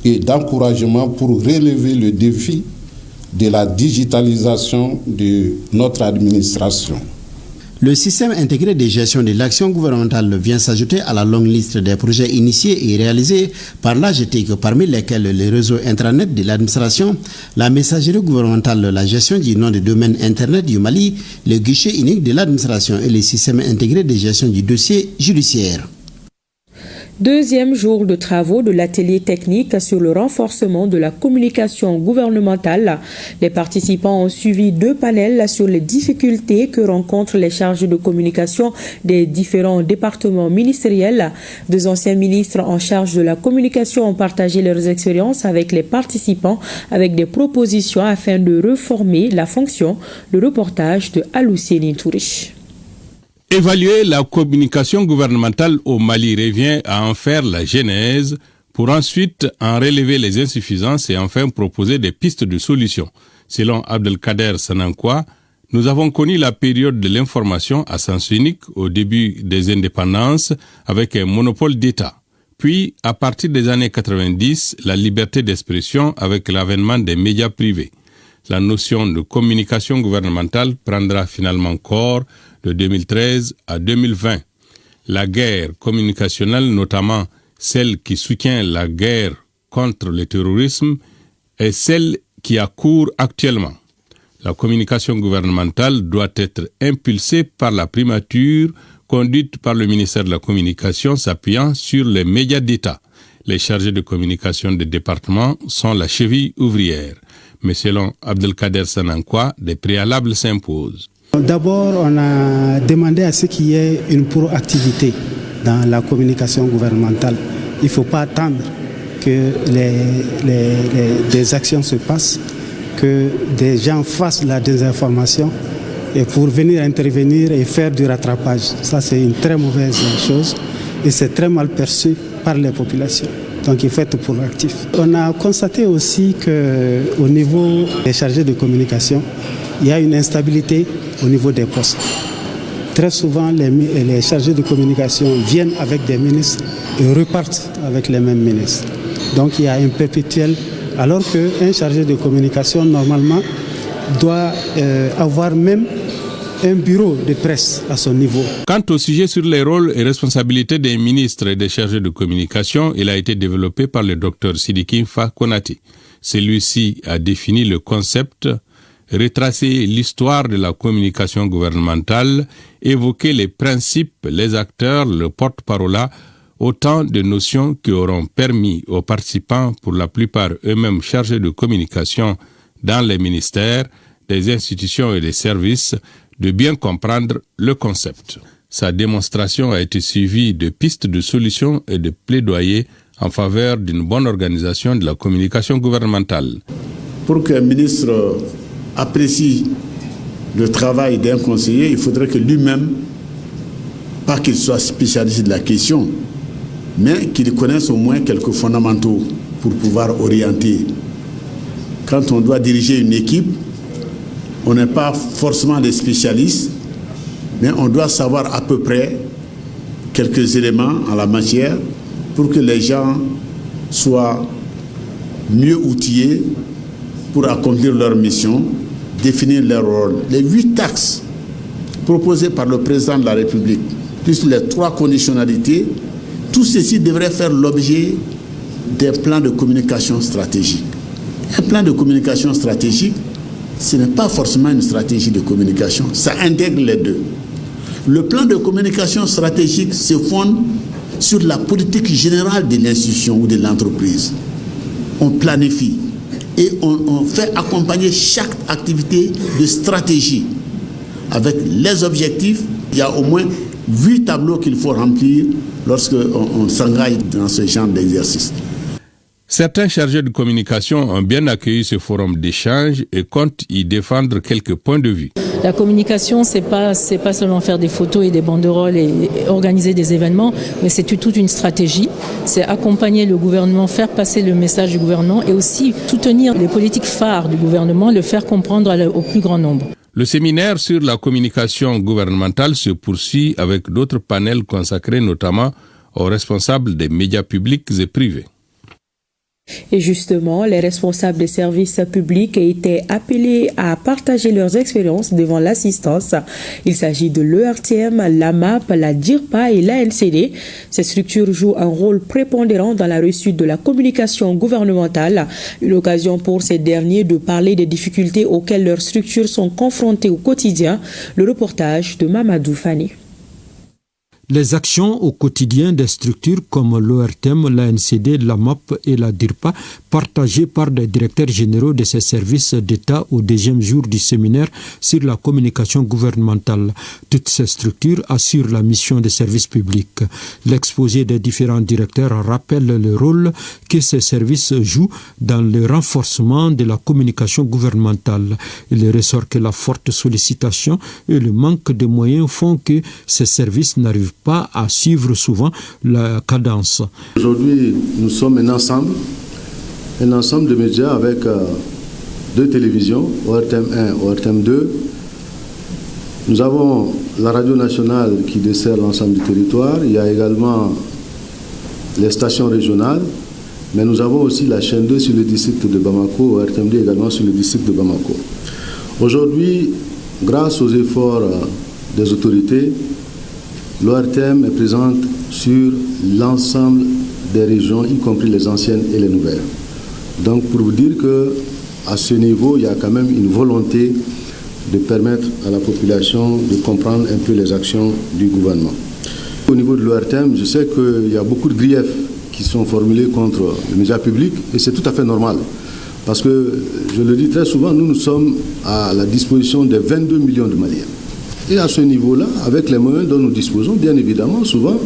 et d'encouragement pour relever le défi de la digitalisation de notre administration. Le système intégré de gestion de l'action gouvernementale vient s'ajouter à la longue liste des projets initiés et réalisés par l'AGTIC, parmi lesquels le réseau intranet de l'administration, la messagerie gouvernementale, la gestion du nom de domaine Internet du Mali, le guichet unique de l'administration et le système intégré de gestion du dossier judiciaire. Deuxième jour de travaux de l'atelier technique sur le renforcement de la communication gouvernementale. Les participants ont suivi 2 panels sur les difficultés que rencontrent les chargés de communication des différents départements ministériels. 2 anciens ministres en charge de la communication ont partagé leurs expériences avec les participants avec des propositions afin de reformer la fonction. Le reportage de Alousseni Tourish. Évaluer la communication gouvernementale au Mali revient à en faire la genèse pour ensuite en relever les insuffisances et enfin proposer des pistes de solutions. Selon Abdelkader Sanankwa, nous avons connu la période de l'information à sens unique au début des indépendances avec un monopole d'État. Puis, à partir des années 90, la liberté d'expression avec l'avènement des médias privés. La notion de communication gouvernementale prendra finalement corps de 2013 à 2020. La guerre communicationnelle, notamment celle qui soutient la guerre contre le terrorisme, est celle qui a cours actuellement. La communication gouvernementale doit être impulsée par la primature conduite par le ministère de la Communication s'appuyant sur les médias d'État. Les chargés de communication des départements sont la cheville ouvrière. Mais selon Abdelkader Sanankwa, des préalables s'imposent. D'abord, on a demandé à ce qu'il y ait une proactivité dans la communication gouvernementale. Il ne faut pas attendre que des actions se passent, que des gens fassent la désinformation et pour venir intervenir et faire du rattrapage. Ça, c'est une très mauvaise chose et c'est très mal perçu par les populations. Donc il faut être proactif. On a constaté aussi qu'au niveau des chargés de communication, il y a une instabilité au niveau des postes. Très souvent, les chargés de communication viennent avec des ministres et repartent avec les mêmes ministres. Donc il y a un perpétuel, alors qu'un chargé de communication, normalement, doit avoir même un bureau de presse à son niveau. Quant au sujet sur les rôles et responsabilités des ministres et des chargés de communication, il a été développé par le Dr Sidiki Mfa Konati. Celui-ci a défini le concept, retracé l'histoire de la communication gouvernementale, évoqué les principes, les acteurs, le porte-parole, autant de notions qui auront permis aux participants, pour la plupart eux-mêmes chargés de communication dans les ministères, des institutions et des services, de bien comprendre le concept. Sa démonstration a été suivie de pistes de solutions et de plaidoyers en faveur d'une bonne organisation de la communication gouvernementale. Pour qu'un ministre apprécie le travail d'un conseiller, il faudrait que lui-même, pas qu'il soit spécialiste de la question, mais qu'il connaisse au moins quelques fondamentaux pour pouvoir orienter. Quand on doit diriger une équipe, on n'est pas forcément des spécialistes, mais on doit savoir à peu près quelques éléments en la matière pour que les gens soient mieux outillés pour accomplir leur mission, définir leur rôle. Les 8 axes proposés par le président de la République, plus les 3 conditionnalités Tout ceci devrait faire l'objet des plans de communication stratégique. Un plan de communication stratégique, ce n'est pas forcément une stratégie de communication, ça intègre les deux. Le plan de communication stratégique se fonde sur la politique générale de l'institution ou de l'entreprise. On planifie et on fait accompagner chaque activité de stratégie avec les objectifs. Il y a au moins 8 tableaux qu'il faut remplir lorsqu'on s'engage dans ce genre d'exercice. Certains chargés de communication ont bien accueilli ce forum d'échange et comptent y défendre quelques points de vue. La communication, c'est pas seulement faire des photos et des banderoles et organiser des événements, mais c'est toute une stratégie. C'est accompagner le gouvernement, faire passer le message du gouvernement et aussi soutenir les politiques phares du gouvernement, le faire comprendre au plus grand nombre. Le séminaire sur la communication gouvernementale se poursuit avec d'autres panels consacrés notamment aux responsables des médias publics et privés. Et justement, les responsables des services publics étaient appelés à partager leurs expériences devant l'assistance. Il s'agit de l'ERTM, l'AMAP, la DIRPA et l'ANCD. Ces structures jouent un rôle prépondérant dans la réussite de la communication gouvernementale. Une occasion pour ces derniers de parler des difficultés auxquelles leurs structures sont confrontées au quotidien. Le reportage de Mamadou Fani. Les actions au quotidien des structures comme l'ORTM, l'ANCD, l'AMAP et la DIRPA, partagées par des directeurs généraux de ces services d'État au deuxième jour du séminaire sur la communication gouvernementale. Toutes ces structures assurent la mission des services publics. L'exposé des différents directeurs rappelle le rôle que ces services jouent dans le renforcement de la communication gouvernementale. Il ressort que la forte sollicitation et le manque de moyens font que ces services n'arrivent pas à suivre souvent la cadence. Aujourd'hui, nous sommes un ensemble de médias avec 2 télévisions, ORTM 1, ORTM 2. Nous avons la radio nationale qui dessert l'ensemble du territoire. Il y a également les stations régionales, mais nous avons aussi la chaîne 2 sur le district de Bamako, ORTM 2 également sur le district de Bamako. Aujourd'hui, grâce aux efforts des autorités, l'ORTM est présente sur l'ensemble des régions, y compris les anciennes et les nouvelles. Donc pour vous dire qu'à ce niveau, il y a quand même une volonté de permettre à la population de comprendre un peu les actions du gouvernement. Au niveau de l'ORTM, je sais qu'il y a beaucoup de griefs qui sont formulés contre les médias publics et c'est tout à fait normal. Parce que, je le dis très souvent, nous sommes à la disposition des 22 millions de Maliens. Et à ce niveau-là, avec les moyens dont nous disposons, bien évidemment, souvent,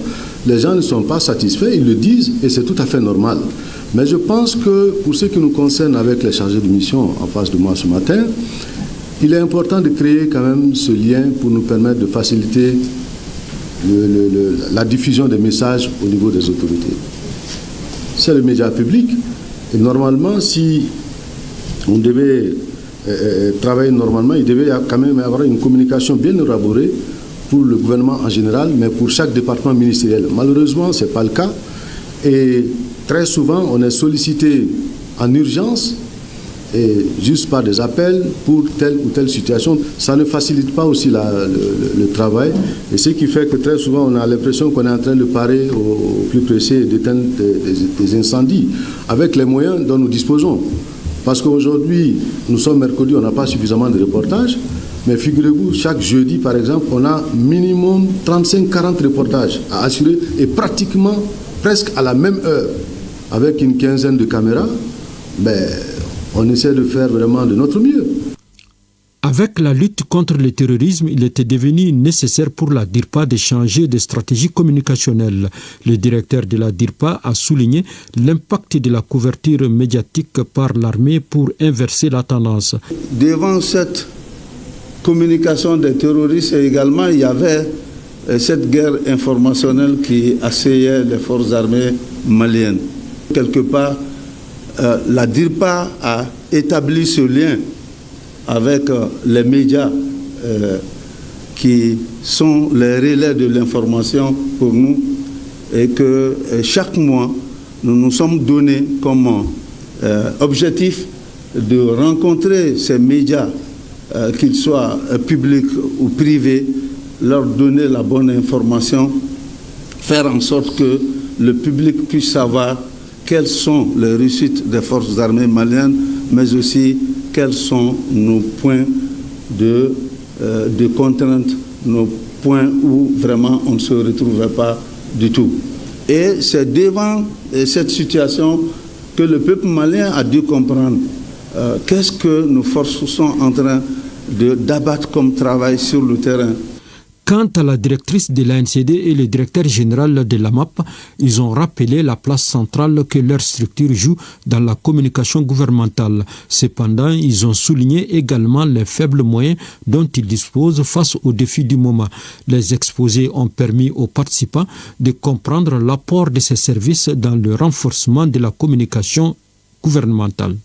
les gens ne sont pas satisfaits, ils le disent, et c'est tout à fait normal. Mais je pense que, pour ce qui nous concerne avec les chargés de mission en face de moi ce matin, il est important de créer quand même ce lien pour nous permettre de faciliter la diffusion des messages au niveau des autorités. C'est le média public, et normalement, si on devait travailler normalement, il devait quand même avoir une communication bien élaborée pour le gouvernement en général, mais pour chaque département ministériel. Malheureusement, ce n'est pas le cas. Et très souvent, on est sollicité en urgence, et juste par des appels pour telle ou telle situation. Ça ne facilite pas aussi le travail. Et ce qui fait que très souvent, on a l'impression qu'on est en train de parer au plus pressé et d'éteindre des incendies avec les moyens dont nous disposons. Parce qu'aujourd'hui, nous sommes mercredi, on n'a pas suffisamment de reportages, mais figurez-vous, chaque jeudi, par exemple, on a minimum 35-40 reportages à assurer, et pratiquement, presque à la même heure, avec une quinzaine de caméras, on essaie de faire vraiment de notre mieux. Avec la lutte contre le terrorisme, il était devenu nécessaire pour la DIRPA de changer de stratégie communicationnelle. Le directeur de la DIRPA a souligné l'impact de la couverture médiatique par l'armée pour inverser la tendance. Devant cette communication des terroristes, également, il y avait cette guerre informationnelle qui assaillait les forces armées maliennes. Quelque part, la DIRPA a établi ce lien avec les médias qui sont les relais de l'information pour nous, et que chaque mois, nous nous sommes donnés comme objectif de rencontrer ces médias, qu'ils soient publics ou privés, leur donner la bonne information, faire en sorte que le public puisse savoir quelles sont les réussites des forces armées maliennes, mais aussi quels sont nos points de contrainte, nos points où vraiment on ne se retrouverait pas du tout. Et c'est devant cette situation que le peuple malien a dû comprendre qu'est-ce que nos forces sont en train d'abattre comme travail sur le terrain. Quant à la directrice de l'ANCD et le directeur général de la MAP, ils ont rappelé la place centrale que leur structure joue dans la communication gouvernementale. Cependant, ils ont souligné également les faibles moyens dont ils disposent face aux défis du moment. Les exposés ont permis aux participants de comprendre l'apport de ces services dans le renforcement de la communication gouvernementale.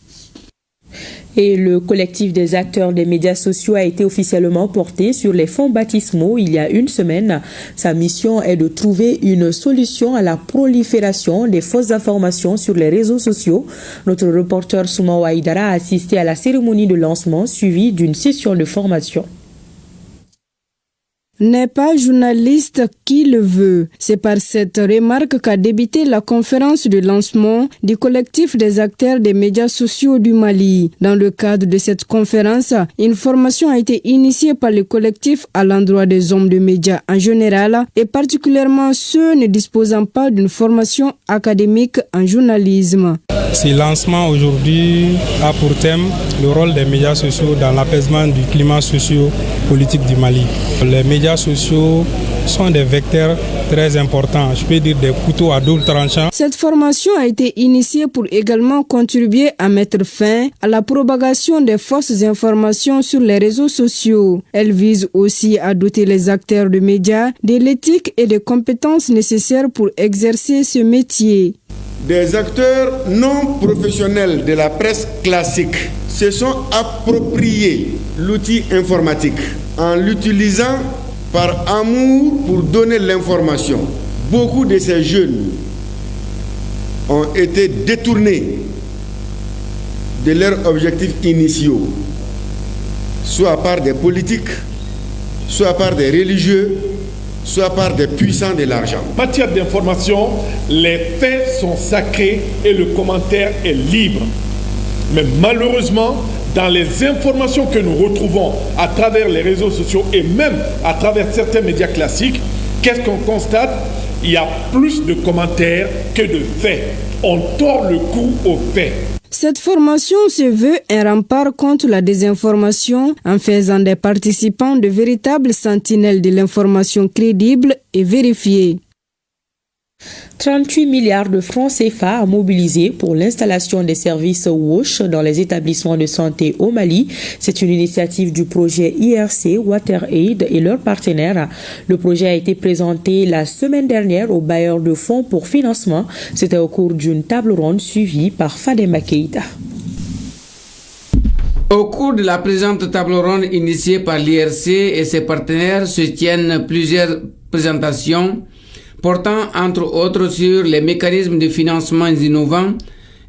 Et le collectif des acteurs des médias sociaux a été officiellement porté sur les fonds baptismaux il y a une semaine. Sa mission est de trouver une solution à la prolifération des fausses informations sur les réseaux sociaux. Notre reporter Souma Ouaïdara a assisté à la cérémonie de lancement suivie d'une session de formation. N'est pas journaliste qui le veut. C'est par cette remarque qu'a débuté la conférence de lancement du collectif des acteurs des médias sociaux du Mali. Dans le cadre de cette conférence, une formation a été initiée par le collectif à l'endroit des hommes de médias en général et particulièrement ceux ne disposant pas d'une formation académique en journalisme. Ce lancement aujourd'hui a pour thème le rôle des médias sociaux dans l'apaisement du climat socio-politique du Mali. Les médias sociaux sont des vecteurs très importants, je peux dire des couteaux à double tranchant. Cette formation a été initiée pour également contribuer à mettre fin à la propagation des fausses informations sur les réseaux sociaux. Elle vise aussi à doter les acteurs de médias de l'éthique et des compétences nécessaires pour exercer ce métier. Des acteurs non professionnels de la presse classique se sont appropriés l'outil informatique en l'utilisant par amour pour donner l'information. Beaucoup de ces jeunes ont été détournés de leurs objectifs initiaux, soit par des politiques, soit par des religieux, soit par des puissants de l'argent. En matière d'information, les faits sont sacrés et le commentaire est libre. Mais malheureusement, dans les informations que nous retrouvons à travers les réseaux sociaux et même à travers certains médias classiques, qu'est-ce qu'on constate? Il y a plus de commentaires que de faits. On tord le cou aux faits. Cette formation se veut un rempart contre la désinformation en faisant des participants de véritables sentinelles de l'information crédible et vérifiée. 38 milliards de francs CFA à mobiliser pour l'installation des services WASH dans les établissements de santé au Mali. C'est une initiative du projet IRC WaterAid et leurs partenaires. Le projet a été présenté la semaine dernière aux bailleurs de fonds pour financement. C'était au cours d'une table ronde suivie par Fadema Keïta. Au cours de la présente table ronde initiée par l'IRC et ses partenaires se tiennent plusieurs présentations portant entre autres sur les mécanismes de financement innovants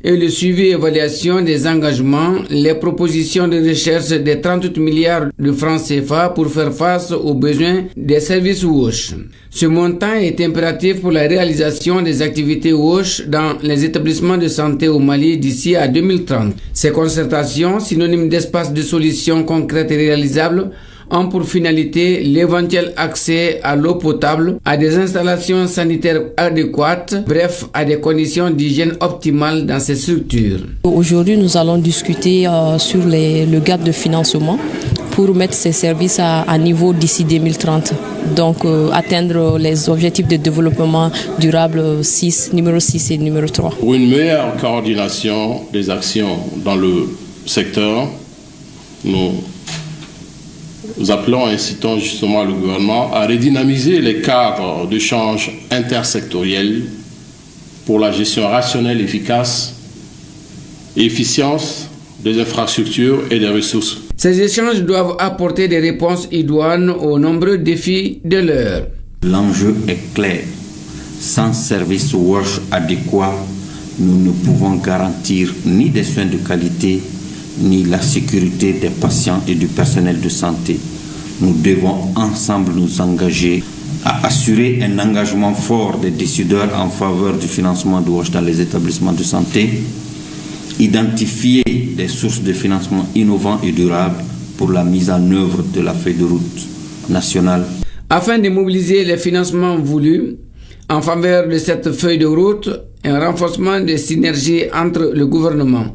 et le suivi et évaluation des engagements, les propositions de recherche des 38 milliards de francs CFA pour faire face aux besoins des services WASH. Ce montant est impératif pour la réalisation des activités WASH dans les établissements de santé au Mali d'ici à 2030. Ces concertations, synonymes d'espace de solutions concrètes et réalisables, ont pour finalité l'éventuel accès à l'eau potable, à des installations sanitaires adéquates, bref, à des conditions d'hygiène optimales dans ces structures. Aujourd'hui, nous allons discuter sur le gap de financement pour mettre ces services à niveau d'ici 2030. Donc, atteindre les objectifs de développement durable numéro 6 et numéro 3. Pour une meilleure coordination des actions dans le secteur, nous appelons et incitons justement le gouvernement à redynamiser les cadres d'échange intersectoriels pour la gestion rationnelle, efficace et efficience des infrastructures et des ressources. Ces échanges doivent apporter des réponses idoines aux nombreux défis de l'heure. L'enjeu est clair. Sans service WASH adéquat, nous ne pouvons garantir ni des soins de qualité, ni la sécurité des patients et du personnel de santé. Nous devons ensemble nous engager à assurer un engagement fort des décideurs en faveur du financement du WASH dans les établissements de santé, identifier des sources de financement innovantes et durables pour la mise en œuvre de la feuille de route nationale. Afin de mobiliser les financements voulus en faveur de cette feuille de route, un renforcement des synergies entre le gouvernement,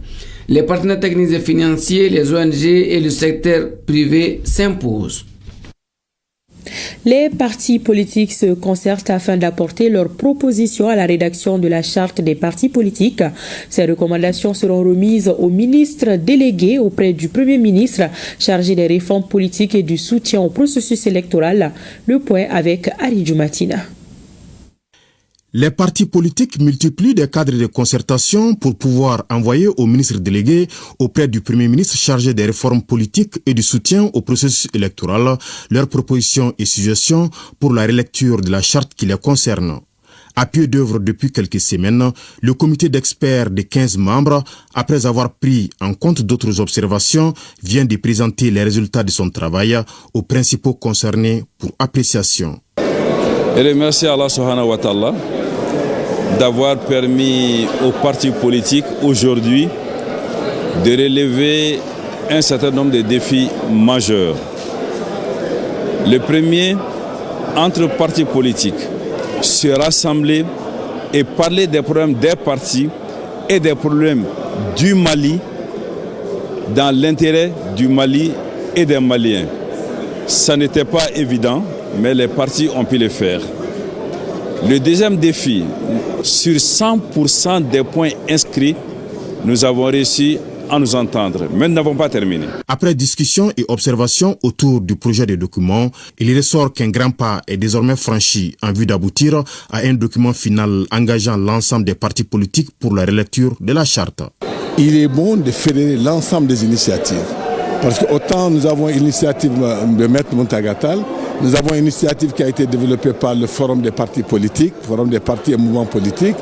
les partenaires techniques et financiers, les ONG et le secteur privé s'impose. Les partis politiques se concertent afin d'apporter leurs propositions à la rédaction de la charte des partis politiques. Ces recommandations seront remises au ministre délégué auprès du Premier ministre chargé des réformes politiques et du soutien au processus électoral. Le point avec Ari Djoumatina. Les partis politiques multiplient des cadres de concertation pour pouvoir envoyer au ministre délégué auprès du Premier ministre chargé des réformes politiques et du soutien au processus électoral leurs propositions et suggestions pour la relecture de la charte qui les concerne. À pied d'œuvre depuis quelques semaines, le comité d'experts de 15 membres, après avoir pris en compte d'autres observations, vient de présenter les résultats de son travail aux principaux concernés pour appréciation. Et remercie Allah subhanahu wa ta'ala d'avoir permis aux partis politiques aujourd'hui de relever un certain nombre de défis majeurs. Le premier, entre partis politiques, se rassembler et parler des problèmes des partis et des problèmes du Mali dans l'intérêt du Mali et des Maliens. Ça n'était pas évident, mais les partis ont pu le faire. Le deuxième défi, sur 100% des points inscrits, nous avons réussi à nous entendre, mais nous n'avons pas terminé. Après discussion et observation autour du projet de document, il ressort qu'un grand pas est désormais franchi en vue d'aboutir à un document final engageant l'ensemble des partis politiques pour la relecture de la charte. Il est bon de fédérer l'ensemble des initiatives. Parce qu'autant nous avons une initiative de Maître Montagatal, nous avons une initiative qui a été développée par le Forum des partis politiques, Forum des partis et mouvements politiques,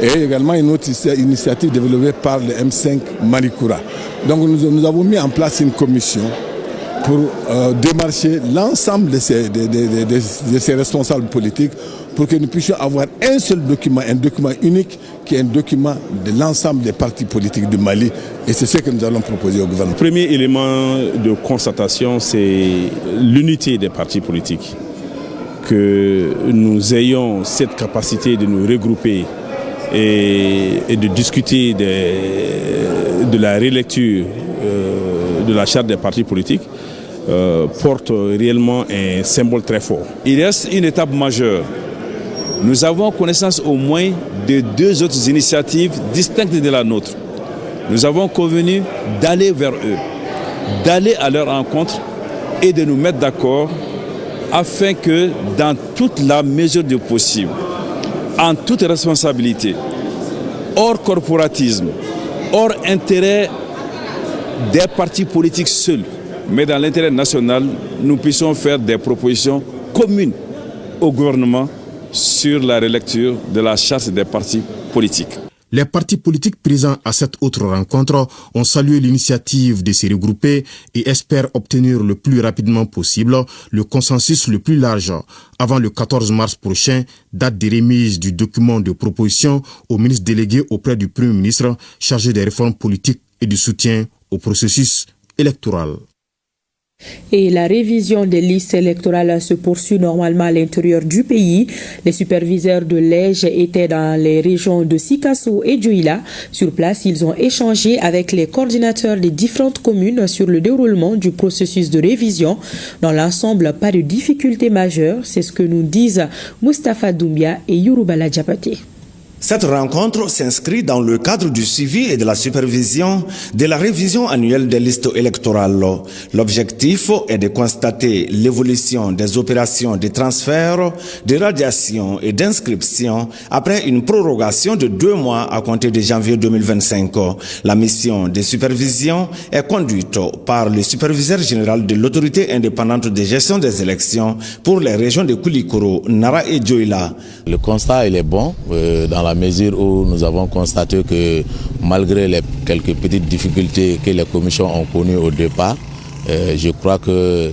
et également une autre initiative développée par le M5 Malikoura. Donc nous avons mis en place une commission pour démarcher l'ensemble de ces responsables politiques pour que nous puissions avoir un seul document, un document unique qui est un document de l'ensemble des partis politiques du Mali. Et c'est ce que nous allons proposer au gouvernement. Le premier élément de constatation, c'est l'unité des partis politiques. Que nous ayons cette capacité de nous regrouper et de discuter de la relecture de la charte des partis politiques porte réellement un symbole très fort. Il reste une étape majeure. Nous avons connaissance au moins de deux autres initiatives distinctes de la nôtre. Nous avons convenu d'aller vers eux, d'aller à leur rencontre et de nous mettre d'accord afin que dans toute la mesure du possible, en toute responsabilité, hors corporatisme, hors intérêt des partis politiques seuls, mais dans l'intérêt national, nous puissions faire des propositions communes au gouvernement sur la relecture de la charte des partis politiques. Les partis politiques présents à cette autre rencontre ont salué l'initiative de se regrouper et espèrent obtenir le plus rapidement possible le consensus le plus large avant le 14 mars prochain, date de remise du document de proposition au ministre délégué auprès du Premier ministre chargé des réformes politiques et du soutien au processus électoral. Et la révision des listes électorales se poursuit normalement à l'intérieur du pays. Les superviseurs de l'EJ étaient dans les régions de Sikasso et Dioula. Sur place, ils ont échangé avec les coordinateurs des différentes communes sur le déroulement du processus de révision. Dans l'ensemble, pas de difficultés majeures. C'est ce que nous disent Moustapha Doumbia et Yourubala Diapaté. Cette rencontre s'inscrit dans le cadre du suivi et de la supervision de la révision annuelle des listes électorales. L'objectif est de constater l'évolution des opérations de transfert, de radiation et d'inscription après une prorogation de 2 mois à compter de janvier 2025. La mission de supervision est conduite par le superviseur général de l'autorité indépendante de gestion des élections pour les régions de Koulikoro, Nara et Dioula. Le constat il est bon dans la mesure où nous avons constaté que malgré les quelques petites difficultés que les commissions ont connues au départ, je crois que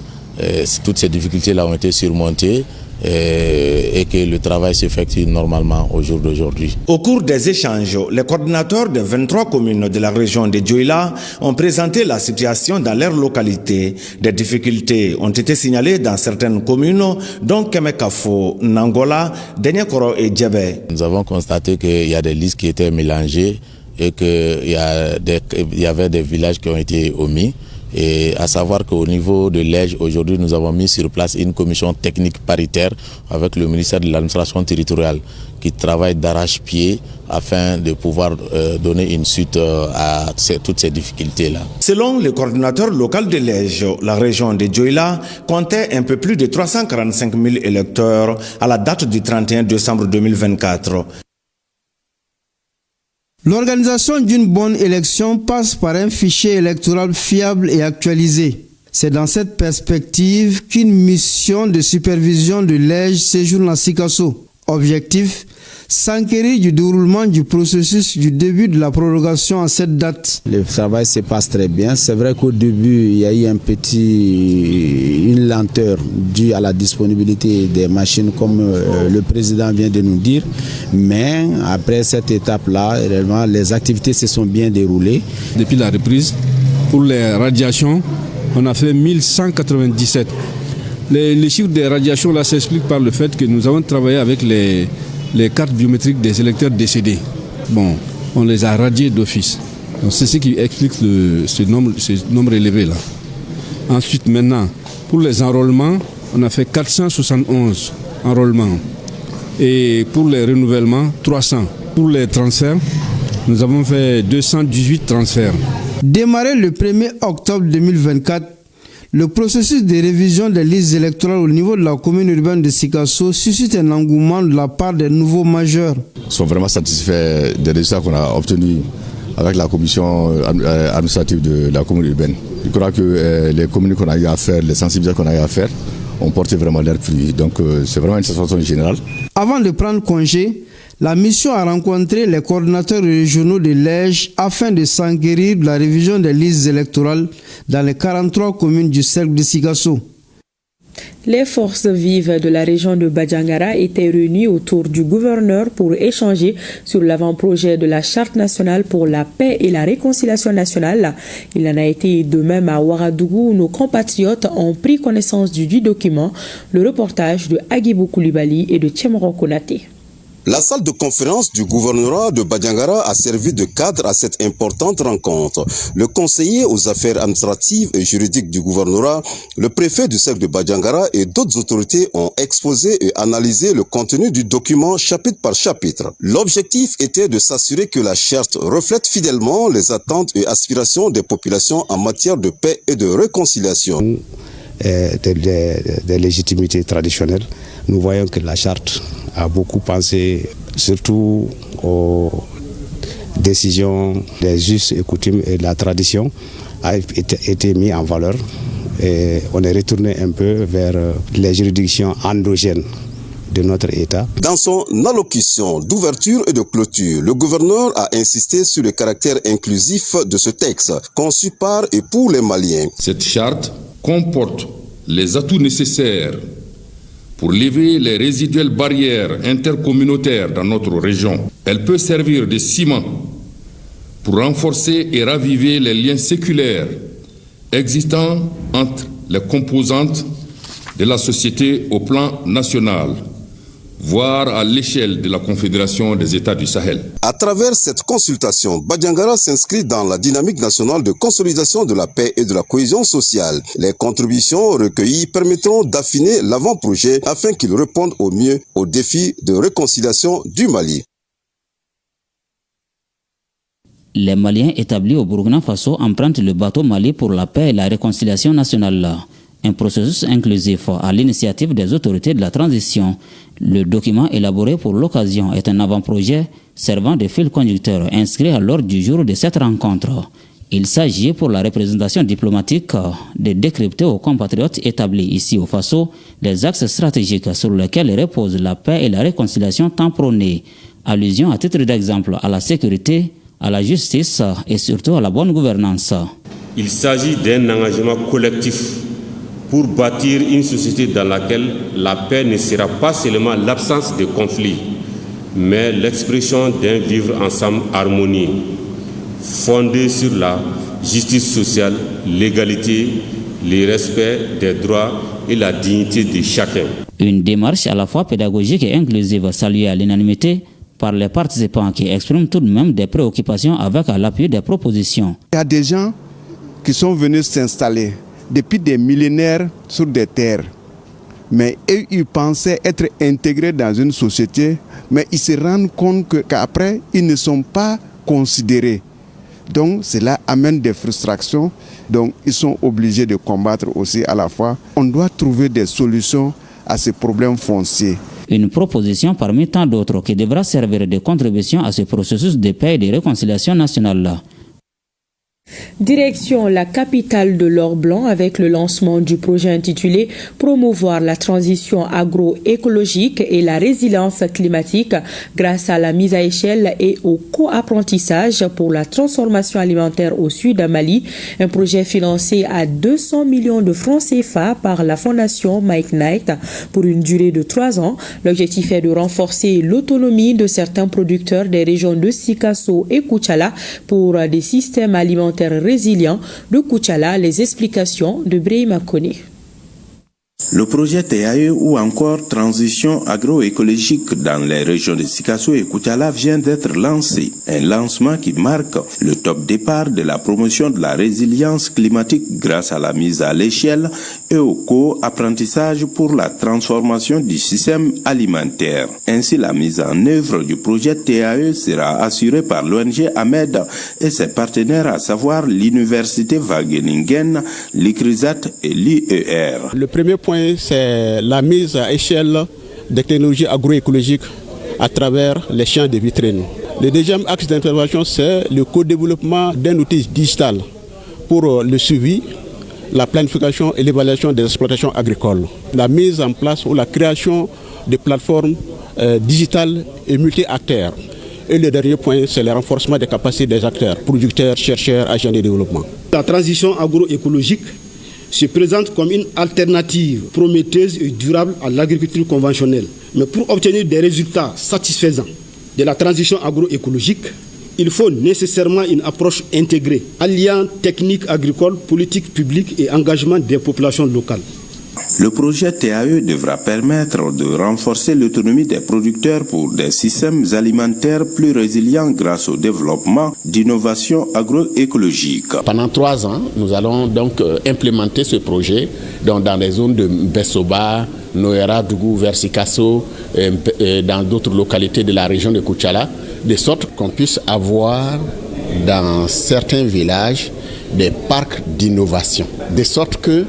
toutes ces difficultés-là ont été surmontées et que le travail s'effectue normalement au jour d'aujourd'hui. Au cours des échanges, les coordinateurs de 23 communes de la région de Dioula ont présenté la situation dans leur localité. Des difficultés ont été signalées dans certaines communes, dont Kemekafo, Nangola, Denyekoro et Djebé. Nous avons constaté qu'il y a des listes qui étaient mélangées et qu'il y avait des villages qui ont été omis. Et à savoir qu'au niveau de l'EJ, aujourd'hui, nous avons mis sur place une commission technique paritaire avec le ministère de l'administration territoriale qui travaille d'arrache-pied afin de pouvoir donner une suite à toutes ces difficultés-là. Selon le coordinateur local de l'EJ, la région de Dioula comptait un peu plus de 345 000 électeurs à la date du 31 décembre 2024. L'organisation d'une bonne élection passe par un fichier électoral fiable et actualisé. C'est dans cette perspective qu'une mission de supervision de l'EJ séjourne à Sikasso. Objectif, s'enquérir du déroulement du processus du début de la prorogation à cette date. Le travail se passe très bien. C'est vrai qu'au début, il y a eu une lenteur due à la disponibilité des machines, comme le président vient de nous dire. Mais après cette étape-là, réellement, les activités se sont bien déroulées. Depuis la reprise, pour les radiations, on a fait 1197. Les chiffres des radiations là s'expliquent par le fait que nous avons travaillé avec les cartes biométriques des électeurs décédés. Bon, on les a radiés d'office. Donc c'est ce qui explique ce nombre élevé là. Ensuite, maintenant, pour les enrôlements, on a fait 471 enrôlements. Et pour les renouvellements, 300. Pour les transferts, nous avons fait 218 transferts. Démarré le 1er octobre 2024, le processus de révision des listes électorales au niveau de la commune urbaine de Sikasso suscite un engouement de la part des nouveaux majeurs. Nous sommes vraiment satisfaits des résultats qu'on a obtenus avec la commission administrative de la commune urbaine. Je crois que les communes qu'on a eu à faire, les sensibilisations qu'on a eu à faire, ont porté vraiment leurs fruits. Donc c'est vraiment une satisfaction générale. Avant de prendre congé, la mission a rencontré les coordinateurs régionaux de l'EJ afin de s'enquérir de la révision des listes électorales dans les 43 communes du cercle de Sikasso. Les forces vives de la région de Badjangara étaient réunies autour du gouverneur pour échanger sur l'avant-projet de la Charte nationale pour la paix et la réconciliation nationale. Il en a été de même à Ouagadougou où nos compatriotes ont pris connaissance du document. Le reportage de Agibou Koulibaly et de Tchemoro Konaté. La salle de conférence du gouvernorat de Badjangara a servi de cadre à cette importante rencontre. Le conseiller aux affaires administratives et juridiques du gouvernorat, le préfet du cercle de Badjangara et d'autres autorités ont exposé et analysé le contenu du document chapitre par chapitre. L'objectif était de s'assurer que la charte reflète fidèlement les attentes et aspirations des populations en matière de paix et de réconciliation. Des légitimités traditionnelles, nous voyons que la charte a beaucoup pensé surtout aux décisions des us et coutumes et la tradition a été mis en valeur et on est retourné un peu vers les juridictions endogènes de notre État. Dans son allocution d'ouverture et de clôture, le gouverneur a insisté sur le caractère inclusif de ce texte, conçu par et pour les Maliens. Cette charte comporte les atouts nécessaires pour lever les résiduelles barrières intercommunautaires dans notre région. Elle peut servir de ciment pour renforcer et raviver les liens séculaires existants entre les composantes de la société au plan national, voire à l'échelle de la Confédération des États du Sahel. À travers cette consultation, Badjangara s'inscrit dans la dynamique nationale de consolidation de la paix et de la cohésion sociale. Les contributions recueillies permettront d'affiner l'avant-projet afin qu'il réponde au mieux aux défis de réconciliation du Mali. Les Maliens établis au Burkina Faso empruntent le bateau Mali pour la paix et la réconciliation nationale. Un processus inclusif à l'initiative des autorités de la transition. Le document élaboré pour l'occasion est un avant-projet servant de fil conducteur inscrit à l'ordre du jour de cette rencontre. Il s'agit pour la représentation diplomatique de décrypter aux compatriotes établis ici au Faso les axes stratégiques sur lesquels repose la paix et la réconciliation tant prônées. Allusion à titre d'exemple à la sécurité, à la justice et surtout à la bonne gouvernance. Il s'agit d'un engagement collectif pour bâtir une société dans laquelle la paix ne sera pas seulement l'absence de conflits, mais l'expression d'un vivre ensemble harmonieux, fondé sur la justice sociale, l'égalité, le respect des droits et la dignité de chacun. Une démarche à la fois pédagogique et inclusive saluée à l'unanimité par les participants qui expriment tout de même des préoccupations avec l'appui des propositions. Il y a des gens qui sont venus s'installer depuis des millénaires sur des terres. Mais eux, ils pensaient être intégrés dans une société, mais ils se rendent compte qu'après, ils ne sont pas considérés. Donc cela amène des frustrations, donc ils sont obligés de combattre aussi à la fois. On doit trouver des solutions à ces problèmes fonciers. Une proposition parmi tant d'autres qui devra servir de contribution à ce processus de paix et de réconciliation nationale. Direction la capitale de l'or blanc avec le lancement du projet intitulé Promouvoir la transition agroécologique et la résilience climatique grâce à la mise à échelle et au co-apprentissage pour la transformation alimentaire au sud de Mali. Un projet financé à 200 millions de francs CFA par la fondation Mike Knight pour une durée de 3 ans. L'objectif est de renforcer l'autonomie de certains producteurs des régions de Sikasso et Koutiala pour des systèmes alimentaires résilients de Koutiala. Les explications de Brahima Kone. Le projet TAE ou encore transition agroécologique dans les régions de Sikasso et Koutiala vient d'être lancé. Un lancement qui marque le top départ de la promotion de la résilience climatique grâce à la mise à l'échelle et au co-apprentissage pour la transformation du système alimentaire. Ainsi, la mise en œuvre du projet TAE sera assurée par l'ONG Ahmed et ses partenaires, à savoir l'Université Wageningen, l'ICRISAT et l'IER. Le premier point, c'est la mise à échelle des technologies agroécologiques à travers les champs de vitrine. Le deuxième axe d'intervention, c'est le co-développement d'un outil digital pour le suivi, la planification et l'évaluation des exploitations agricoles. La mise en place ou la création de plateformes digitales et multi-acteurs. Et le dernier point, c'est le renforcement des capacités des acteurs, producteurs, chercheurs, agents de développement. La transition agroécologique se présente comme une alternative prometteuse et durable à l'agriculture conventionnelle. Mais pour obtenir des résultats satisfaisants de la transition agroécologique, il faut nécessairement une approche intégrée, alliant techniques agricoles, politiques publiques et engagement des populations locales. Le projet TAE devra permettre de renforcer l'autonomie des producteurs pour des systèmes alimentaires plus résilients grâce au développement d'innovations agroécologiques. Pendant 3 ans, nous allons donc implémenter ce projet dans les zones de Bessoba, Noera, Dougou, vers Sikasso, dans d'autres localités de la région de Koutiala, de sorte qu'on puisse avoir dans certains villages des parcs d'innovation, de sorte que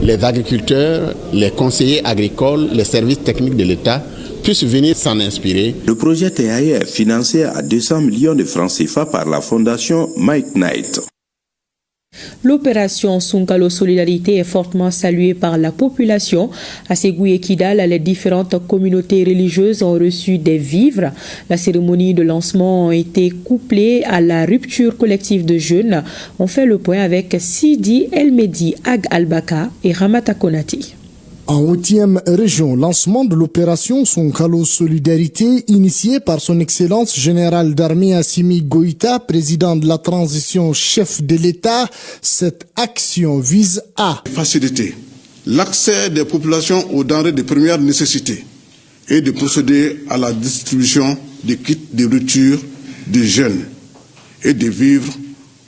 les agriculteurs, les conseillers agricoles, les services techniques de l'État puissent venir s'en inspirer. Le projet TAE est financé à 200 millions de francs CFA par la fondation Mike Knight. L'opération Sungalo Solidarité est fortement saluée par la population. À Ségou et Kidal, les différentes communautés religieuses ont reçu des vivres. La cérémonie de lancement a été couplée à la rupture collective de jeûne. On fait le point avec Sidi Elmedi Ag Albaka et Ramata Konati. En 8e région, lancement de l'opération Sungalo Solidarité initiée par son Excellence général d'armée Assimi Goïta, président de la transition chef de l'État. Cette action vise à faciliter l'accès des populations aux denrées de première nécessité et de procéder à la distribution des kits de rupture de jeunes et de vivres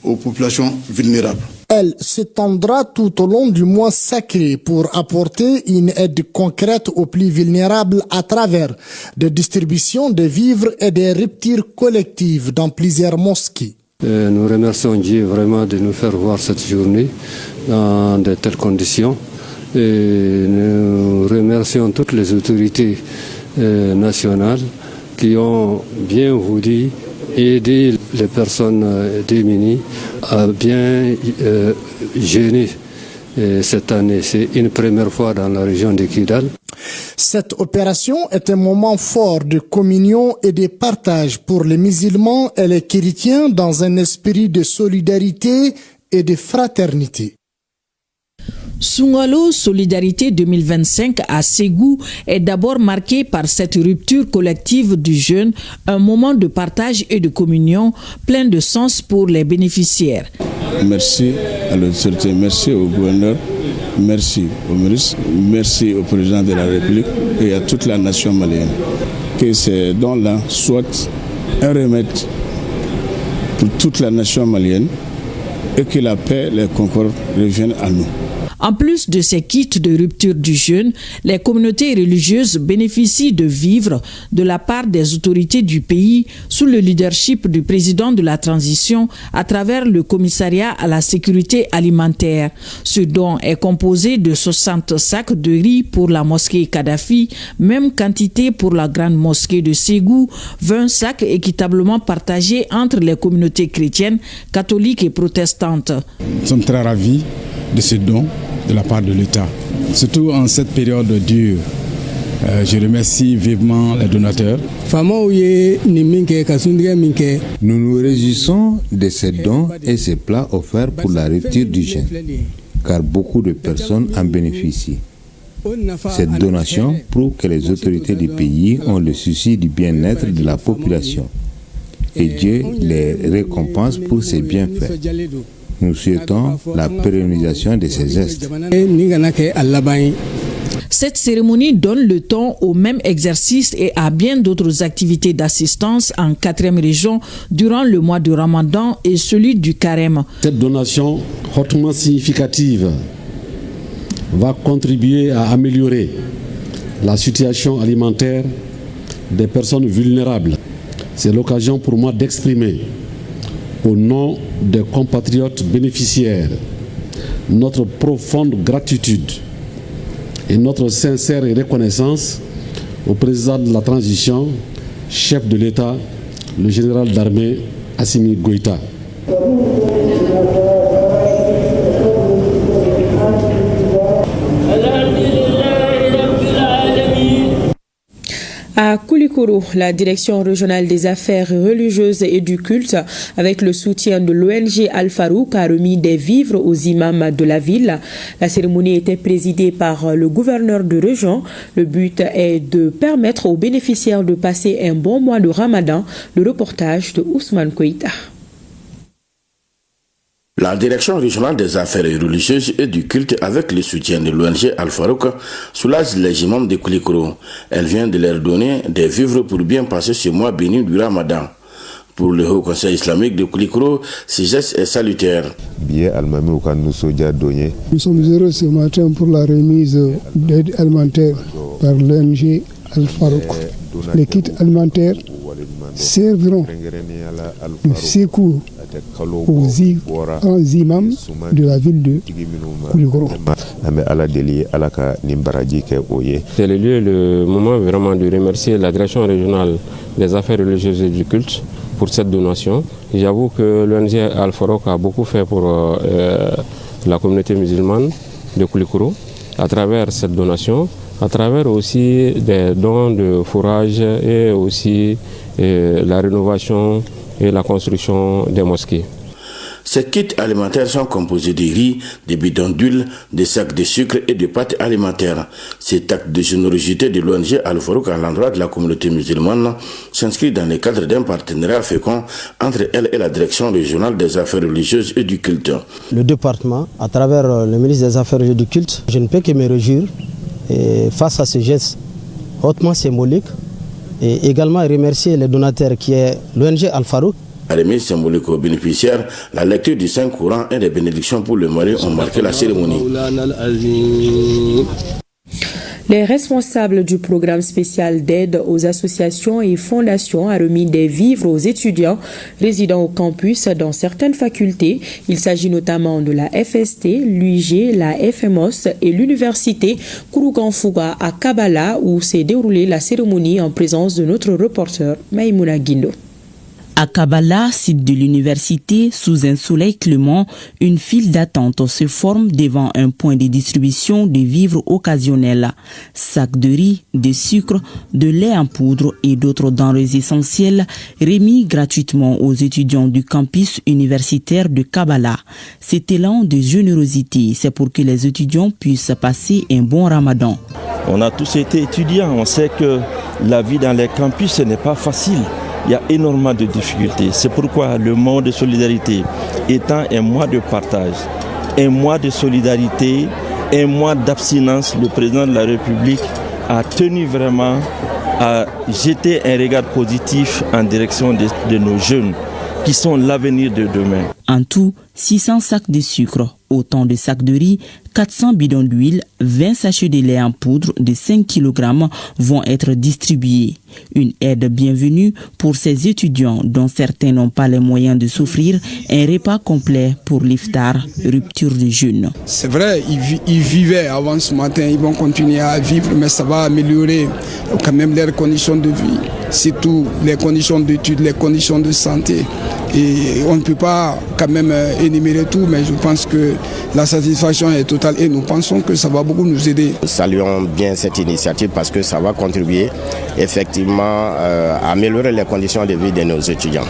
aux populations vulnérables. Elle s'étendra tout au long du mois sacré pour apporter une aide concrète aux plus vulnérables à travers des distributions de vivres et des ruptures collectives dans plusieurs mosquées. Nous remercions Dieu vraiment de nous faire voir cette journée dans de telles conditions. Et nous remercions toutes les autorités nationales qui ont bien voulu aider les personnes démunies à bien jeûner cette année. C'est une première fois dans la région de Kidal. Cette opération est un moment fort de communion et de partage pour les musulmans et les chrétiens dans un esprit de solidarité et de fraternité. Sungalo Solidarité 2025 à Ségou est d'abord marqué par cette rupture collective du jeûne, un moment de partage et de communion plein de sens pour les bénéficiaires. Merci à l'autorité, merci au gouverneur, merci au ministre, merci au président de la République et à toute la nation malienne. Que ces dons-là soient un remède pour toute la nation malienne et que la paix et la concorde reviennent à nous. En plus de ces kits de rupture du jeûne, les communautés religieuses bénéficient de vivres de la part des autorités du pays sous le leadership du président de la transition à travers le commissariat à la sécurité alimentaire. Ce don est composé de 60 sacs de riz pour la mosquée Kadhafi, même quantité pour la grande mosquée de Ségou, 20 sacs équitablement partagés entre les communautés chrétiennes, catholiques et protestantes. Nous sommes très ravis de ce don de la part de l'État, surtout en cette période dure. Je remercie vivement les donateurs. Nous nous réjouissons de ces dons et ces plats offerts pour la rupture du jeûne, car beaucoup de personnes en bénéficient. Cette donation prouve que les autorités du pays ont le souci du bien-être de la population et Dieu les récompense pour ces bienfaits. Nous souhaitons la pérennisation de ces gestes. Cette cérémonie donne le ton au même exercice et à bien d'autres activités d'assistance en 4e région durant le mois de Ramadan et celui du Carême. Cette donation hautement significative va contribuer à améliorer la situation alimentaire des personnes vulnérables. C'est l'occasion pour moi d'exprimer au nom des compatriotes bénéficiaires notre profonde gratitude et notre sincère reconnaissance au président de la transition, chef de l'État, le général d'armée Assimi Goïta. À Koulikoro, la direction régionale des affaires religieuses et du culte, avec le soutien de l'ONG Al-Farouk, a remis des vivres aux imams de la ville. La cérémonie était présidée par le gouverneur de région. Le but est de permettre aux bénéficiaires de passer un bon mois de Ramadan. Le reportage de Ousmane Koïta. La direction régionale des affaires religieuses et du culte, avec le soutien de l'ONG Al-Farouk, soulage les imams de Koulikoro. Elle vient de leur donner des vivres pour bien passer ce mois béni du Ramadan. Pour le Haut Conseil islamique de Koulikoro, ce geste est salutaire. Nous sommes heureux ce matin pour la remise d'aide alimentaire par l'ONG Al-Farouk. Les kits alimentaires serviront de secours aux imams de la ville de Koulikoro. C'est le lieu, le moment vraiment de remercier la direction régionale des affaires religieuses et du culte pour cette donation. J'avoue que l'ONG Al-Farouk a beaucoup fait pour la communauté musulmane de Koulikoro à travers cette donation, à travers aussi des dons de fourrage et aussi la rénovation et la construction des mosquées. Ces kits alimentaires sont composés de riz, de bidons d'huile, de sacs de sucre et de pâtes alimentaires. Cet acte de générosité de l'ONG Al-Farouk à l'endroit de la communauté musulmane s'inscrit dans le cadre d'un partenariat fécond entre elle et la direction régionale des affaires religieuses et du culte. Le département, à travers le ministre des Affaires religieuses et du culte, je ne peux que me réjouir face à ce geste hautement symbolique et également remercier les donateurs qui est l'ONG Al-Farouk. À remise symbolique aux bénéficiaires, la lecture du Saint-Coran et des bénédictions pour le Mali ont marqué la cérémonie. Les responsables du programme spécial d'aide aux associations et fondations ont remis des vivres aux étudiants résidant au campus dans certaines facultés. Il s'agit notamment de la FST, l'UIG, la FMOS et l'université Kouroukanfouga à Kabala où s'est déroulée la cérémonie en présence de notre reporter Maïmouna Guindo. À Kabala, site de l'université, sous un soleil clément, une file d'attente se forme devant un point de distribution de vivres occasionnels. Sacs de riz, de sucre, de lait en poudre et d'autres denrées essentielles remis gratuitement aux étudiants du campus universitaire de Kabala. Cet élan de générosité, c'est pour que les étudiants puissent passer un bon ramadan. On a tous été étudiants, on sait que la vie dans les campus, ce n'est pas facile. Il y a énormément de difficultés. C'est pourquoi le mois de solidarité étant un mois de partage, un mois de solidarité, un mois d'abstinence, le président de la République a tenu vraiment à jeter un regard positif en direction de nos jeunes qui sont l'avenir de demain. En tout, 600 sacs de sucre, autant de sacs de riz, 400 bidons d'huile, 20 sachets de lait en poudre de 5 kg vont être distribués. Une aide bienvenue pour ces étudiants dont certains n'ont pas les moyens de s'offrir un repas complet pour l'iftar, rupture de jeûne. C'est vrai, ils vivaient avant ce matin, ils vont continuer à vivre, mais ça va améliorer quand même leurs conditions de vie, surtout les conditions d'études, les conditions de santé. Et on ne peut pas quand même énumérer tout, mais je pense que la satisfaction est totale et nous pensons que ça va beaucoup nous aider. Saluons bien cette initiative parce que ça va contribuer effectivement à améliorer les conditions de vie de nos étudiants.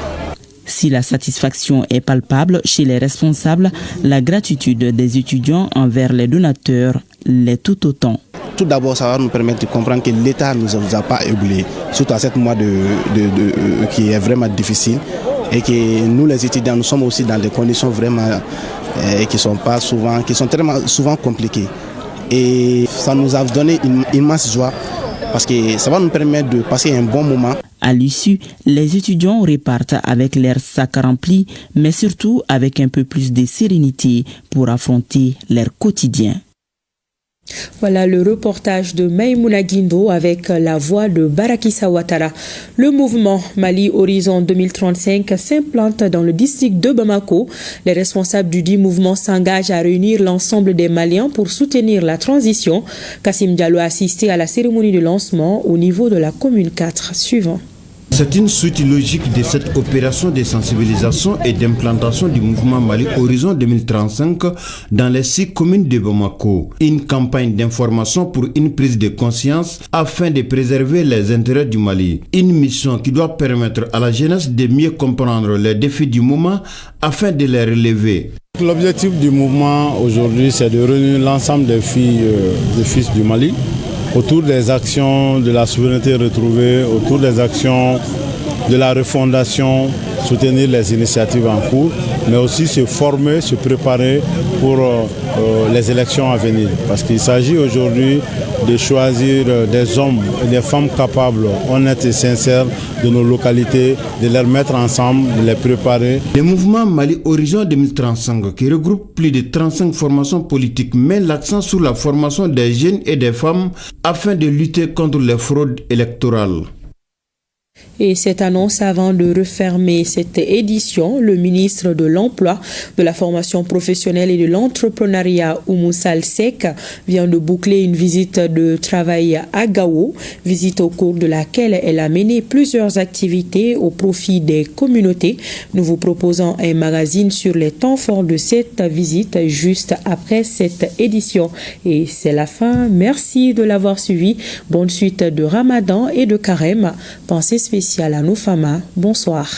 Si la satisfaction est palpable chez les responsables, la gratitude des étudiants envers les donateurs l'est tout autant. Tout d'abord, ça va nous permettre de comprendre que l'État ne nous a pas oubliés, surtout à ce mois qui est vraiment difficile. Et que nous, les étudiants, nous sommes aussi dans des conditions vraiment qui sont tellement souvent compliquées. Et ça nous a donné une immense joie parce que ça va nous permettre de passer un bon moment. À l'issue, les étudiants repartent avec leurs sacs remplis, mais surtout avec un peu plus de sérénité pour affronter leur quotidien. Voilà le reportage de Maïmouna Guindo avec la voix de Barakissa Ouattara. Le mouvement Mali Horizon 2035 s'implante dans le district de Bamako. Les responsables du dit mouvement s'engagent à réunir l'ensemble des Maliens pour soutenir la transition. Kassim Diallo a assisté à la cérémonie de lancement au niveau de la commune 4. Suivant. C'est une suite logique de cette opération de sensibilisation et d'implantation du mouvement Mali Horizon 2035 dans les 6 communes de Bamako. Une campagne d'information pour une prise de conscience afin de préserver les intérêts du Mali. Une mission qui doit permettre à la jeunesse de mieux comprendre les défis du moment afin de les relever. L'objectif du mouvement aujourd'hui, c'est de réunir l'ensemble des filles et fils du Mali autour des actions de la souveraineté retrouvée, autour des actions de la refondation, soutenir les initiatives en cours, mais aussi se former, se préparer pour les élections à venir. Parce qu'il s'agit aujourd'hui de choisir des hommes et des femmes capables, honnêtes et sincères de nos localités, de les mettre ensemble, de les préparer. Le mouvement Mali Horizon 2035, qui regroupe plus de 35 formations politiques, met l'accent sur la formation des jeunes et des femmes afin de lutter contre les fraudes électorales. Et cette annonce avant de refermer cette édition, le ministre de l'Emploi, de la formation professionnelle et de l'entrepreneuriat, Oumou Sall Seck, vient de boucler une visite de travail à Gao, visite au cours de laquelle elle a mené plusieurs activités au profit des communautés. Nous vous proposons un magazine sur les temps forts de cette visite juste après cette édition. Et c'est la fin. Merci de l'avoir suivi. Bonne suite de Ramadan et de Carême. Pensée spéciale à nos femmes. Bonsoir.